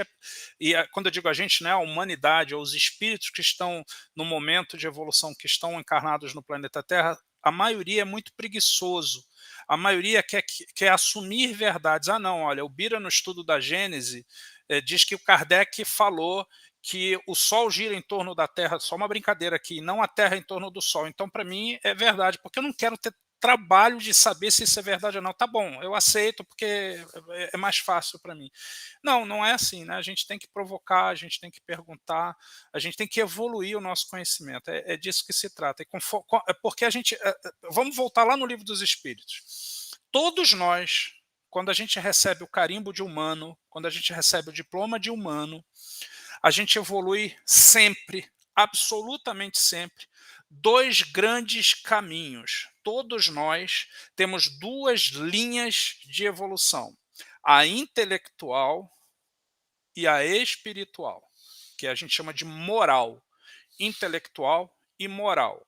quando eu digo a gente, né, a humanidade, ou os espíritos que estão no momento de evolução, que estão encarnados no planeta Terra, a maioria é muito preguiçoso. A maioria quer assumir verdades. Não, olha, o Bira no estudo da Gênese diz que o Kardec falou que o Sol gira em torno da Terra, só uma brincadeira aqui, não a Terra em torno do Sol. Então, para mim, é verdade, porque eu não quero ter trabalho de saber se isso é verdade ou não. Tá bom, eu aceito porque é mais fácil para mim. Não, não é assim, né? A gente tem que provocar, a gente tem que perguntar, a gente tem que evoluir o nosso conhecimento. É disso que se trata. Porque a gente... vamos voltar lá no Livro dos Espíritos. Todos nós, quando a gente recebe o carimbo de humano, quando a gente recebe o diploma de humano, a gente evolui sempre, absolutamente sempre, dois grandes caminhos. Todos nós temos duas linhas de evolução: a intelectual e a espiritual, que a gente chama de moral. Intelectual e moral.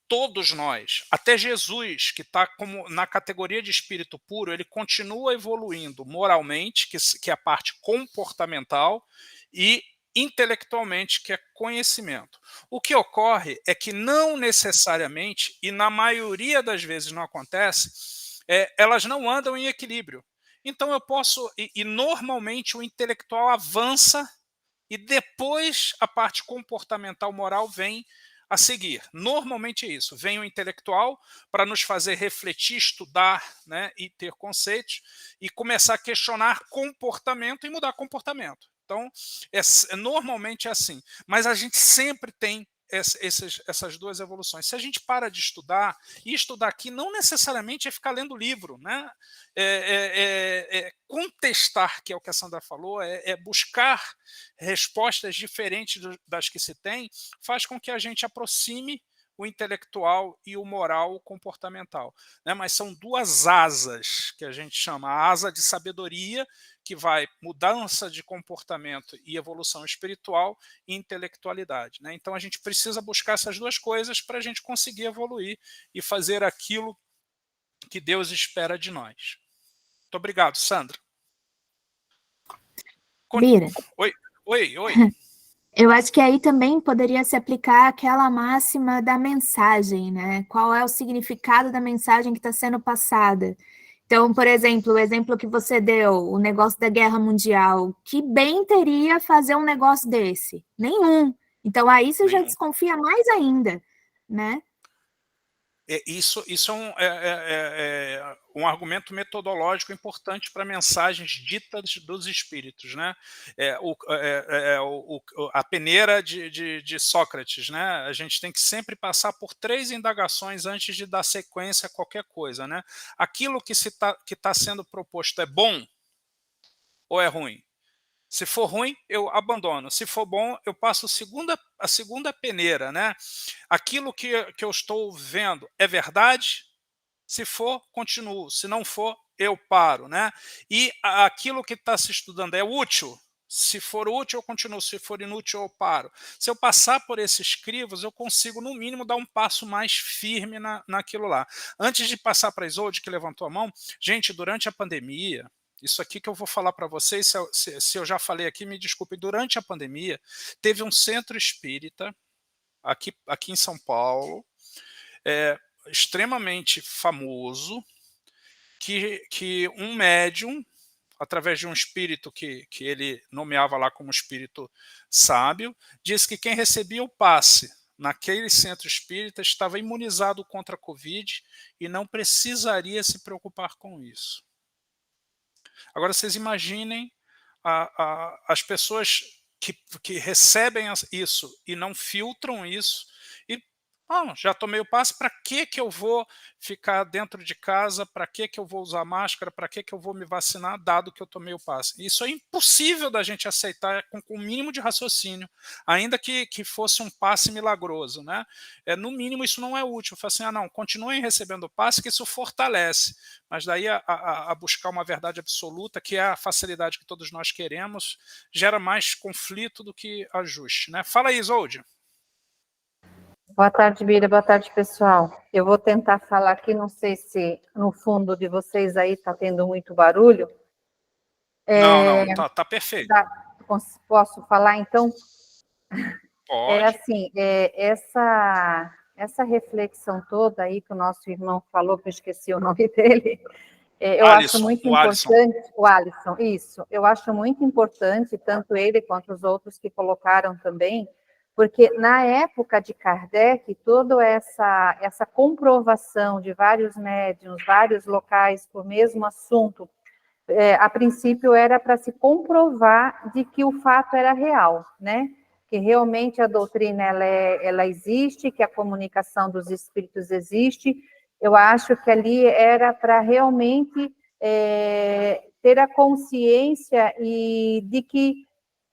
Todos nós, até Jesus, que está na categoria de espírito puro, ele continua evoluindo moralmente, que é a parte comportamental, e intelectualmente, que é conhecimento. O que ocorre é que não necessariamente, e na maioria das vezes não acontece, elas não andam em equilíbrio. Então eu posso, e normalmente o intelectual avança e depois a parte comportamental moral vem a seguir. Normalmente é isso. Vem o intelectual para nos fazer refletir, estudar, né, e ter conceitos e começar a questionar comportamento e mudar comportamento. Então, normalmente é assim. Mas a gente sempre tem essas duas evoluções. Se a gente para de estudar, e estudar aqui não necessariamente é ficar lendo livro, né? Contestar, que é o que a Sandra falou, buscar respostas diferentes das que se tem, faz com que a gente aproxime o intelectual e o moral, o comportamental. Né? Mas são duas asas que a gente chama: a asa de sabedoria, que vai mudança de comportamento e evolução espiritual, e intelectualidade. Né? Então a gente precisa buscar essas duas coisas para a gente conseguir evoluir e fazer aquilo que Deus espera de nós. Muito obrigado, Sandra. Bira, Oi. eu acho que aí também poderia se aplicar aquela máxima da mensagem, né? Qual é o significado da mensagem que está sendo passada? Então, por exemplo, o exemplo que você deu, o negócio da guerra mundial, que bem teria fazer um negócio desse? Nenhum. Então, aí você já desconfia mais ainda, né? Isso é um argumento metodológico importante para mensagens ditas dos espíritos, né? A peneira de Sócrates, né? A gente tem que sempre passar por 3 indagações antes de dar sequência a qualquer coisa, né? Aquilo que está sendo proposto é bom ou é ruim? Se for ruim, eu abandono. Se for bom, eu passo a segunda peneira, né? Aquilo que eu estou vendo é verdade? Se for, continuo. Se não for, eu paro, né? E aquilo que está se estudando é útil? Se for útil, eu continuo. Se for inútil, eu paro. Se eu passar por esses crivos, eu consigo, no mínimo, dar um passo mais firme naquilo lá. Antes de passar para a Isolde, que levantou a mão, gente, durante a pandemia, isso aqui que eu vou falar para vocês, se eu já falei aqui, me desculpem, durante a pandemia, teve um centro espírita aqui em São Paulo, extremamente famoso, que um médium, através de um espírito que ele nomeava lá como espírito sábio, disse que quem recebia o passe naquele centro espírita estava imunizado contra a Covid e não precisaria se preocupar com isso. Agora, vocês imaginem as pessoas que recebem isso e não filtram isso e já tomei o passe, para que eu vou ficar dentro de casa, para que eu vou usar máscara, para que eu vou me vacinar, dado que eu tomei o passe. Isso é impossível da gente aceitar com o mínimo de raciocínio, ainda que fosse um passe milagroso, né? No mínimo isso não é útil. Fala assim, não, continuem recebendo o passe, que isso fortalece, mas daí a buscar uma verdade absoluta, que é a facilidade que todos nós queremos, gera mais conflito do que ajuste, né? Fala aí, Isolde. Boa tarde, Bira. Boa tarde, pessoal. Eu vou tentar falar aqui, não sei se no fundo de vocês aí está tendo muito barulho. Não, tá perfeito. Posso falar, então? Pode. Assim, essa reflexão toda aí que o nosso irmão falou, que eu esqueci o nome dele, eu acho muito importante, o Alisson, isso, eu acho muito importante, tanto ele quanto os outros que colocaram também, porque na época de Kardec, toda essa comprovação de vários médiuns, vários locais por mesmo assunto, a princípio era para se comprovar de que o fato era real, né? Que realmente a doutrina ela existe, que a comunicação dos espíritos existe. Eu acho que ali era para realmente ter a consciência e de que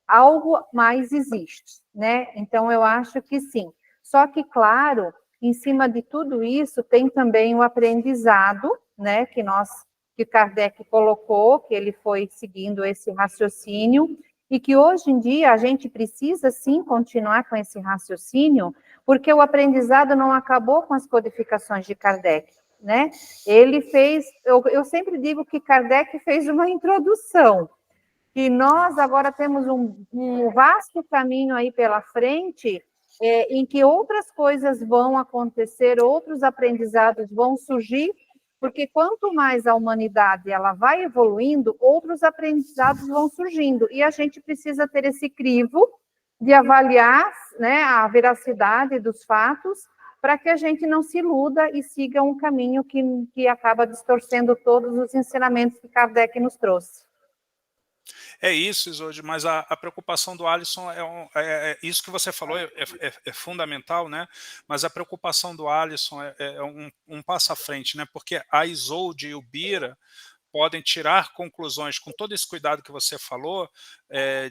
algo mais existe, né? Então, eu acho que sim. Só que, claro, em cima de tudo isso, tem também o aprendizado, né? Que Kardec colocou, que ele foi seguindo esse raciocínio, e que hoje em dia a gente precisa, sim, continuar com esse raciocínio, porque o aprendizado não acabou com as codificações de Kardec, né? Ele fez, eu sempre digo que Kardec fez uma introdução, que nós agora temos um vasto caminho aí pela frente, em que outras coisas vão acontecer, outros aprendizados vão surgir, porque quanto mais a humanidade ela vai evoluindo, outros aprendizados vão surgindo, e a gente precisa ter esse crivo de avaliar, né, a veracidade dos fatos, para que a gente não se iluda e siga um caminho que acaba distorcendo todos os ensinamentos que Kardec nos trouxe. É isso, Isolde, mas a preocupação do Alisson isso que você falou é fundamental, né? Mas a preocupação do Alisson é um passo à frente, né? Porque a Isolde e o Bira podem tirar conclusões com todo esse cuidado que você falou,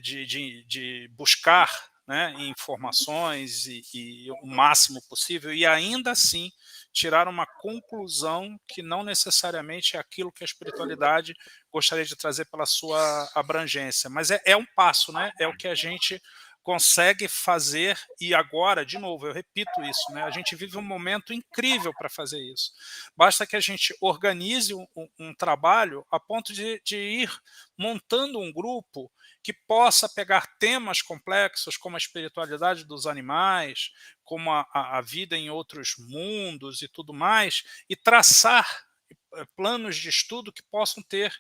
de buscar, né, informações e o máximo possível, e ainda assim tirar uma conclusão que não necessariamente é aquilo que a espiritualidade gostaria de trazer pela sua abrangência. Mas é um passo, né? É o que a gente consegue fazer, e agora, de novo, eu repito isso, né? A gente vive um momento incrível para fazer isso. Basta que a gente organize um trabalho a ponto de ir montando um grupo que possa pegar temas complexos como a espiritualidade dos animais, como a vida em outros mundos e tudo mais, e traçar planos de estudo que possam ter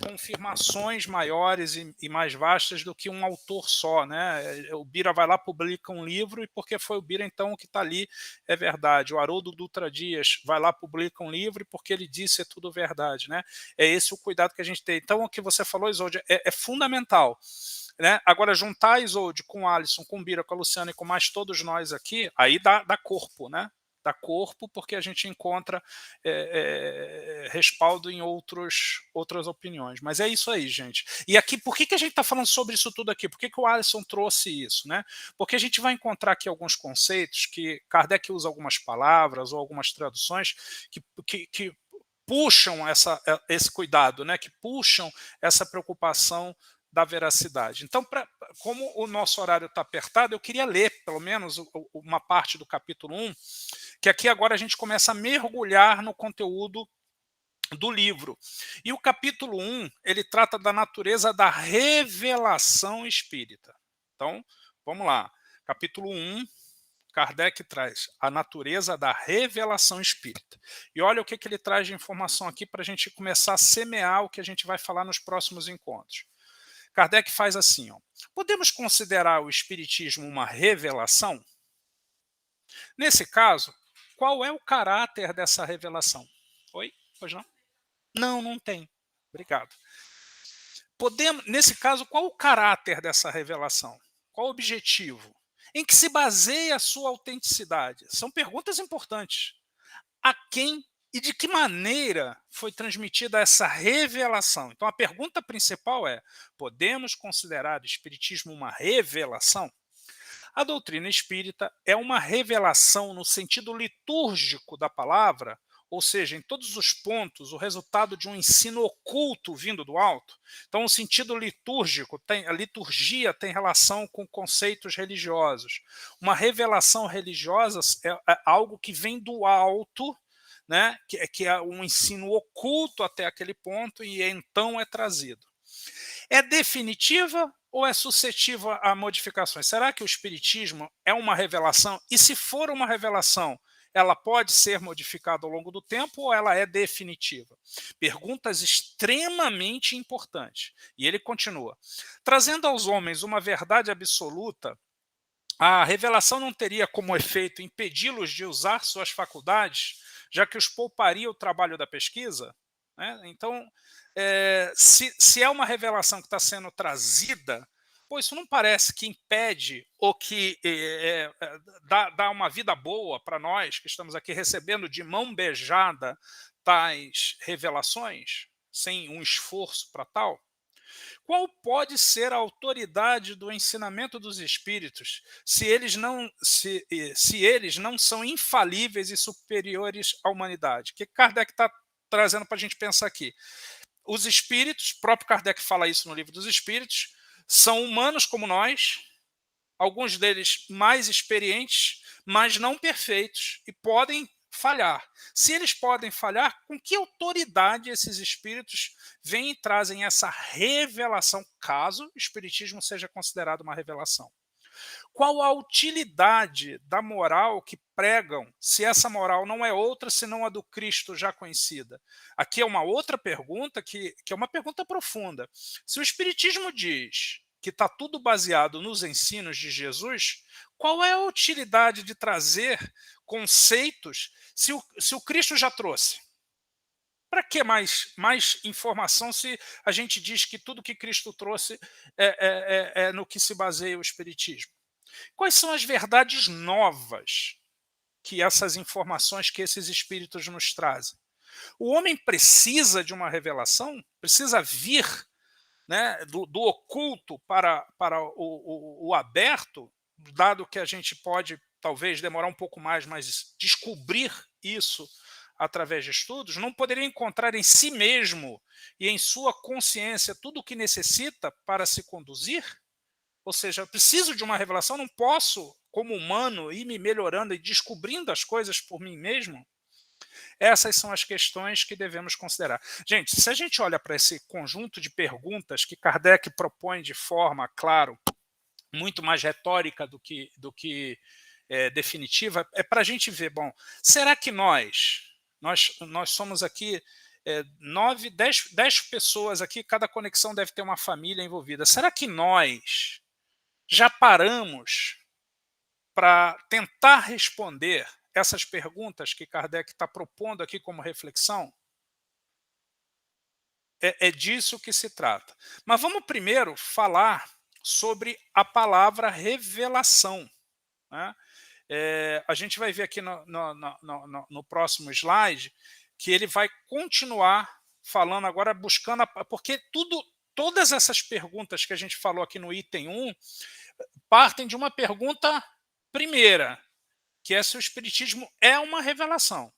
confirmações maiores e mais vastas do que um autor só, né? O Bira vai lá, publica um livro, e porque foi o Bira, então, o que está ali é verdade. O Haroldo Dutra Dias vai lá, publica um livro, e porque ele disse é tudo verdade, né? É esse o cuidado que a gente tem. Então, o que você falou, Isolde, é fundamental. Né? Agora, juntar a Isolde com o Alisson, com o Bira, com a Luciana e com mais todos nós aqui, aí dá corpo, né? Dá corpo, porque a gente encontra respaldo em outras opiniões. Mas é isso aí, gente. E aqui, por que a gente está falando sobre isso tudo aqui? Por que o Alisson trouxe isso? Né? Porque a gente vai encontrar aqui alguns conceitos que Kardec usa algumas palavras ou algumas traduções que puxam esse cuidado, né? Que puxam essa preocupação da veracidade. Então, como o nosso horário está apertado, eu queria ler, pelo menos, uma parte do capítulo 1, que aqui agora a gente começa a mergulhar no conteúdo do livro. E o capítulo 1, ele trata da natureza da revelação espírita. Então, vamos lá. Capítulo 1, Kardec traz a natureza da revelação espírita. E olha o que ele traz de informação aqui para a gente começar a semear o que a gente vai falar nos próximos encontros. Kardec faz assim, ó, podemos considerar o espiritismo uma revelação? Nesse caso, qual é o caráter dessa revelação? Oi? Pois não? Não tem. Obrigado. Nesse caso, qual o caráter dessa revelação? Qual o objetivo? Em que se baseia a sua autenticidade? São perguntas importantes. A quem e de que maneira foi transmitida essa revelação? Então, a pergunta principal é, podemos considerar o espiritismo uma revelação? A doutrina espírita é uma revelação no sentido litúrgico da palavra, ou seja, em todos os pontos, o resultado de um ensino oculto vindo do alto. Então, o sentido litúrgico, a liturgia tem relação com conceitos religiosos. Uma revelação religiosa é algo que vem do alto, né, que é um ensino oculto até aquele ponto e então é trazido. É definitiva ou é suscetível a modificações? Será que o espiritismo é uma revelação? E se for uma revelação, ela pode ser modificada ao longo do tempo ou ela é definitiva? Perguntas extremamente importantes. E ele continua. Trazendo aos homens uma verdade absoluta, a revelação não teria como efeito impedi-los de usar suas faculdades, já que os pouparia o trabalho da pesquisa? Né? Então, se é uma revelação que está sendo trazida, pô, isso não parece que impede ou que dá uma vida boa para nós que estamos aqui recebendo de mão beijada tais revelações, sem um esforço para tal? Qual pode ser a autoridade do ensinamento dos espíritos se eles não são infalíveis e superiores à humanidade? O que Kardec está trazendo para a gente pensar aqui? Os espíritos, o próprio Kardec fala isso no Livro dos Espíritos, são humanos como nós, alguns deles mais experientes, mas não perfeitos, e podem falhar. Se eles podem falhar, com que autoridade esses espíritos vêm e trazem essa revelação, caso o espiritismo seja considerado uma revelação? Qual a utilidade da moral que pregam, se essa moral não é outra senão a do Cristo já conhecida? Aqui é uma outra pergunta que é uma pergunta profunda. Se o espiritismo diz que está tudo baseado nos ensinos de Jesus, qual é a utilidade de trazer conceitos se o Cristo já trouxe? Para que mais informação se a gente diz que tudo que Cristo trouxe é no que se baseia o espiritismo? Quais são as verdades novas que essas informações, que esses espíritos nos trazem? O homem precisa de uma revelação? Precisa vir, né, do oculto para o aberto, dado que a gente pode talvez demorar um pouco mais, mas descobrir isso através de estudos? Não poderia encontrar em si mesmo e em sua consciência tudo o que necessita para se conduzir? Ou seja, eu preciso de uma revelação, não posso, como humano, ir me melhorando e descobrindo as coisas por mim mesmo? Essas são as questões que devemos considerar. Gente, se a gente olha para esse conjunto de perguntas que Kardec propõe de forma, claro, muito mais retórica do que definitiva, é para a gente ver, bom, será que nós somos aqui 9, 10 pessoas aqui, cada conexão deve ter uma família envolvida. Será que nós já paramos para tentar responder essas perguntas que Kardec está propondo aqui como reflexão? É disso que se trata. Mas vamos primeiro falar sobre a palavra revelação, né? A gente vai ver aqui no próximo slide que ele vai continuar falando agora, buscando, porque todas essas perguntas que a gente falou aqui no item 1 partem de uma pergunta primeira, que é se o espiritismo é uma revelação.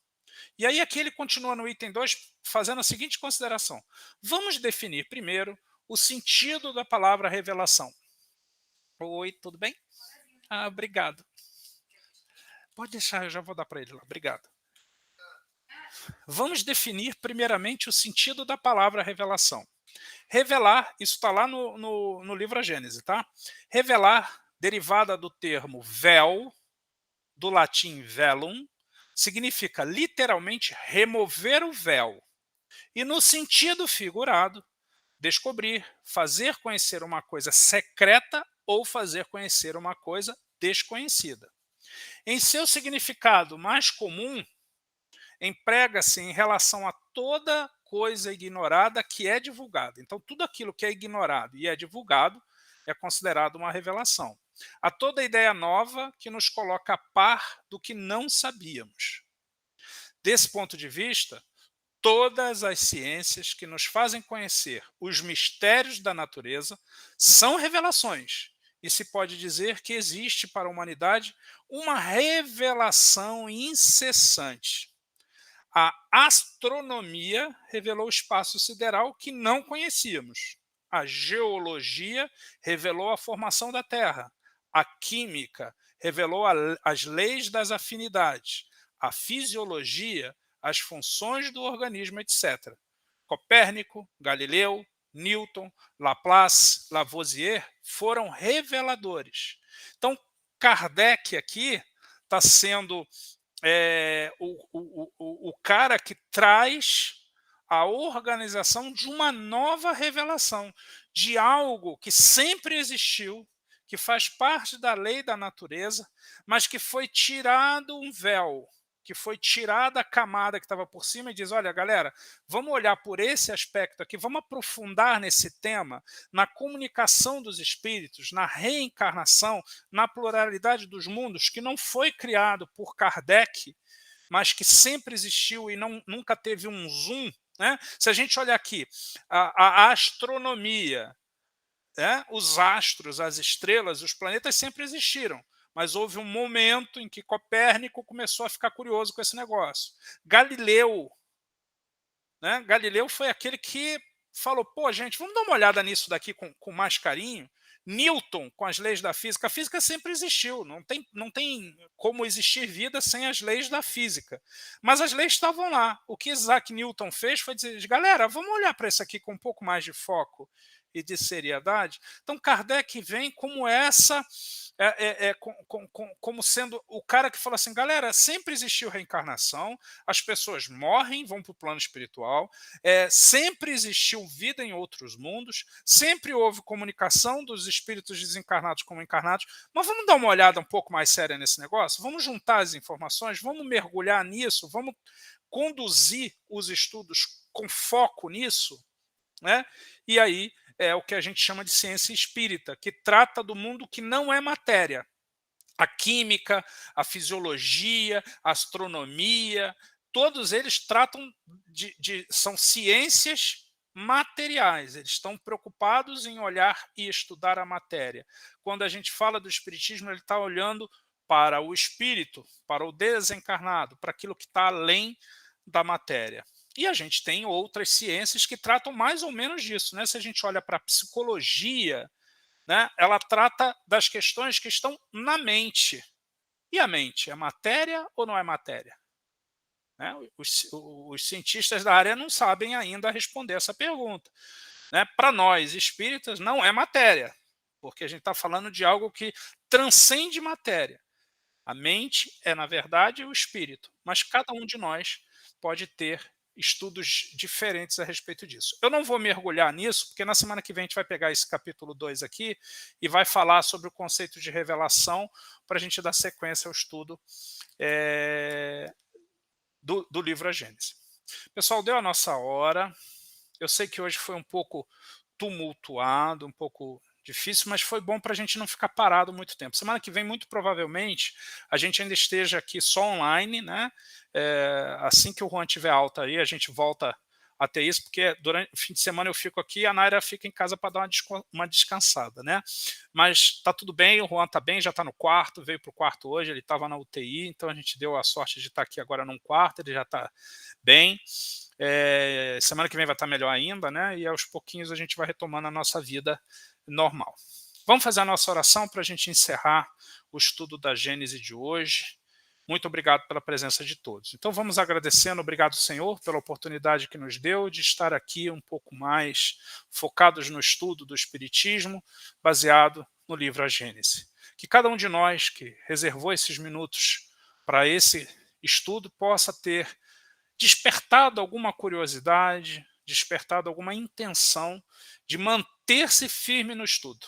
E aí aqui ele continua no item 2 fazendo a seguinte consideração. Vamos definir primeiro o sentido da palavra revelação. Oi, tudo bem? Ah, obrigado. Pode deixar, eu já vou dar para ele lá. Obrigado. Vamos definir primeiramente o sentido da palavra revelação. Revelar, isso está lá no livro A Gênese, tá? Revelar, derivada do termo véu, do latim velum, significa literalmente remover o véu. E no sentido figurado, descobrir, fazer conhecer uma coisa secreta ou fazer conhecer uma coisa desconhecida. Em seu significado mais comum, emprega-se em relação a toda coisa ignorada que é divulgada. Então, tudo aquilo que é ignorado e é divulgado é considerado uma revelação. A toda ideia nova que nos coloca a par do que não sabíamos. Desse ponto de vista, todas as ciências que nos fazem conhecer os mistérios da natureza são revelações. E se pode dizer que existe para a humanidade uma revelação incessante. A astronomia revelou o espaço sideral que não conhecíamos. A geologia revelou a formação da Terra. A química revelou as leis das afinidades. A fisiologia, as funções do organismo, etc. Copérnico, Galileu, Newton, Laplace, Lavoisier foram reveladores. Então, Kardec aqui está sendo o cara que traz a organização de uma nova revelação, de algo que sempre existiu, que faz parte da lei da natureza, mas que foi tirado um véu, que foi tirada a camada que estava por cima e diz, olha, galera, vamos olhar por esse aspecto aqui, vamos aprofundar nesse tema, na comunicação dos espíritos, na reencarnação, na pluralidade dos mundos, que não foi criado por Kardec, mas que sempre existiu e nunca teve um zoom. Né? Se a gente olhar aqui, a astronomia, os astros, as estrelas, os planetas sempre existiram. Mas houve um momento em que Copérnico começou a ficar curioso com esse negócio. Galileu, Galileu foi aquele que falou, pô, gente, vamos dar uma olhada nisso daqui com mais carinho. Newton, com as leis da física. A física sempre existiu, não tem como existir vida sem as leis da física. Mas as leis estavam lá. O que Isaac Newton fez foi dizer, galera, vamos olhar para isso aqui com um pouco mais de foco e de seriedade. Então, Kardec vem como como sendo o cara que fala assim, galera, sempre existiu reencarnação, as pessoas morrem, vão para o plano espiritual, sempre existiu vida em outros mundos, sempre houve comunicação dos espíritos desencarnados com encarnados, mas vamos dar uma olhada um pouco mais séria nesse negócio? Vamos juntar as informações, vamos mergulhar nisso, vamos conduzir os estudos com foco nisso, né? E aí é o que a gente chama de ciência espírita, que trata do mundo que não é matéria. A química, a fisiologia, a astronomia, todos eles tratam são ciências materiais, eles estão preocupados em olhar e estudar a matéria. Quando a gente fala do espiritismo, ele está olhando para o espírito, para o desencarnado, para aquilo que está além da matéria. E a gente tem outras ciências que tratam mais ou menos disso. Né? Se a gente olha para a psicologia, né, ela trata das questões que estão na mente. E a mente é matéria ou não é matéria? Né? Os cientistas da área não sabem ainda responder essa pergunta. Né? Para nós, espíritas, não é matéria, porque a gente está falando de algo que transcende matéria. A mente é, na verdade, o espírito, mas cada um de nós pode ter estudos diferentes a respeito disso. Eu não vou mergulhar nisso, porque na semana que vem a gente vai pegar esse capítulo 2 aqui e vai falar sobre o conceito de revelação para a gente dar sequência ao estudo do livro A Gênese. Pessoal, deu a nossa hora. Eu sei que hoje foi um pouco tumultuado, um pouco difícil, mas foi bom para a gente não ficar parado muito tempo. Semana que vem, muito provavelmente, a gente ainda esteja aqui só online, né? Assim que o Juan tiver alta aí, a gente volta a ter isso, porque durante o fim de semana eu fico aqui e a Naira fica em casa para dar uma descansada, né? Mas tá tudo bem, o Juan tá bem, já tá no quarto, veio para o quarto hoje, ele estava na UTI, então a gente deu a sorte de estar aqui agora num quarto, ele já está bem. Semana que vem vai estar melhor ainda, né? E aos pouquinhos a gente vai retomando a nossa vida normal. Vamos fazer a nossa oração para a gente encerrar o estudo da Gênese de hoje. Muito obrigado pela presença de todos. Então vamos agradecendo, obrigado Senhor pela oportunidade que nos deu de estar aqui um pouco mais focados no estudo do Espiritismo, baseado no livro A Gênese. Que cada um de nós que reservou esses minutos para esse estudo possa ter despertado alguma curiosidade, despertado alguma intenção de manter-se firme no estudo.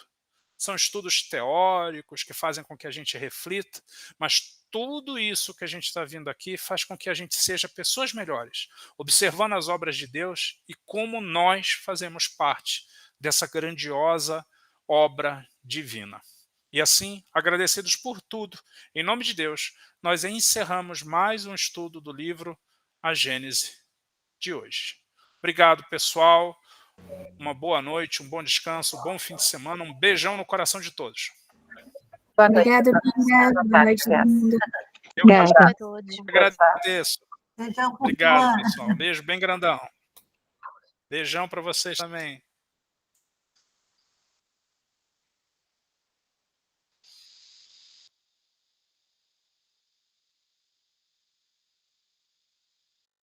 São estudos teóricos que fazem com que a gente reflita, mas tudo isso que a gente está vindo aqui faz com que a gente seja pessoas melhores, observando as obras de Deus e como nós fazemos parte dessa grandiosa obra divina. E assim, agradecidos por tudo, em nome de Deus, nós encerramos mais um estudo do livro A Gênese de hoje. Obrigado, pessoal. Uma boa noite, um bom descanso, um bom fim de semana, um beijão no coração de todos. Obrigada, Binga. Boa noite, todo mundo. Eu agradeço. Beijão, obrigado, pessoal. Beijo bem grandão. Beijão para vocês também.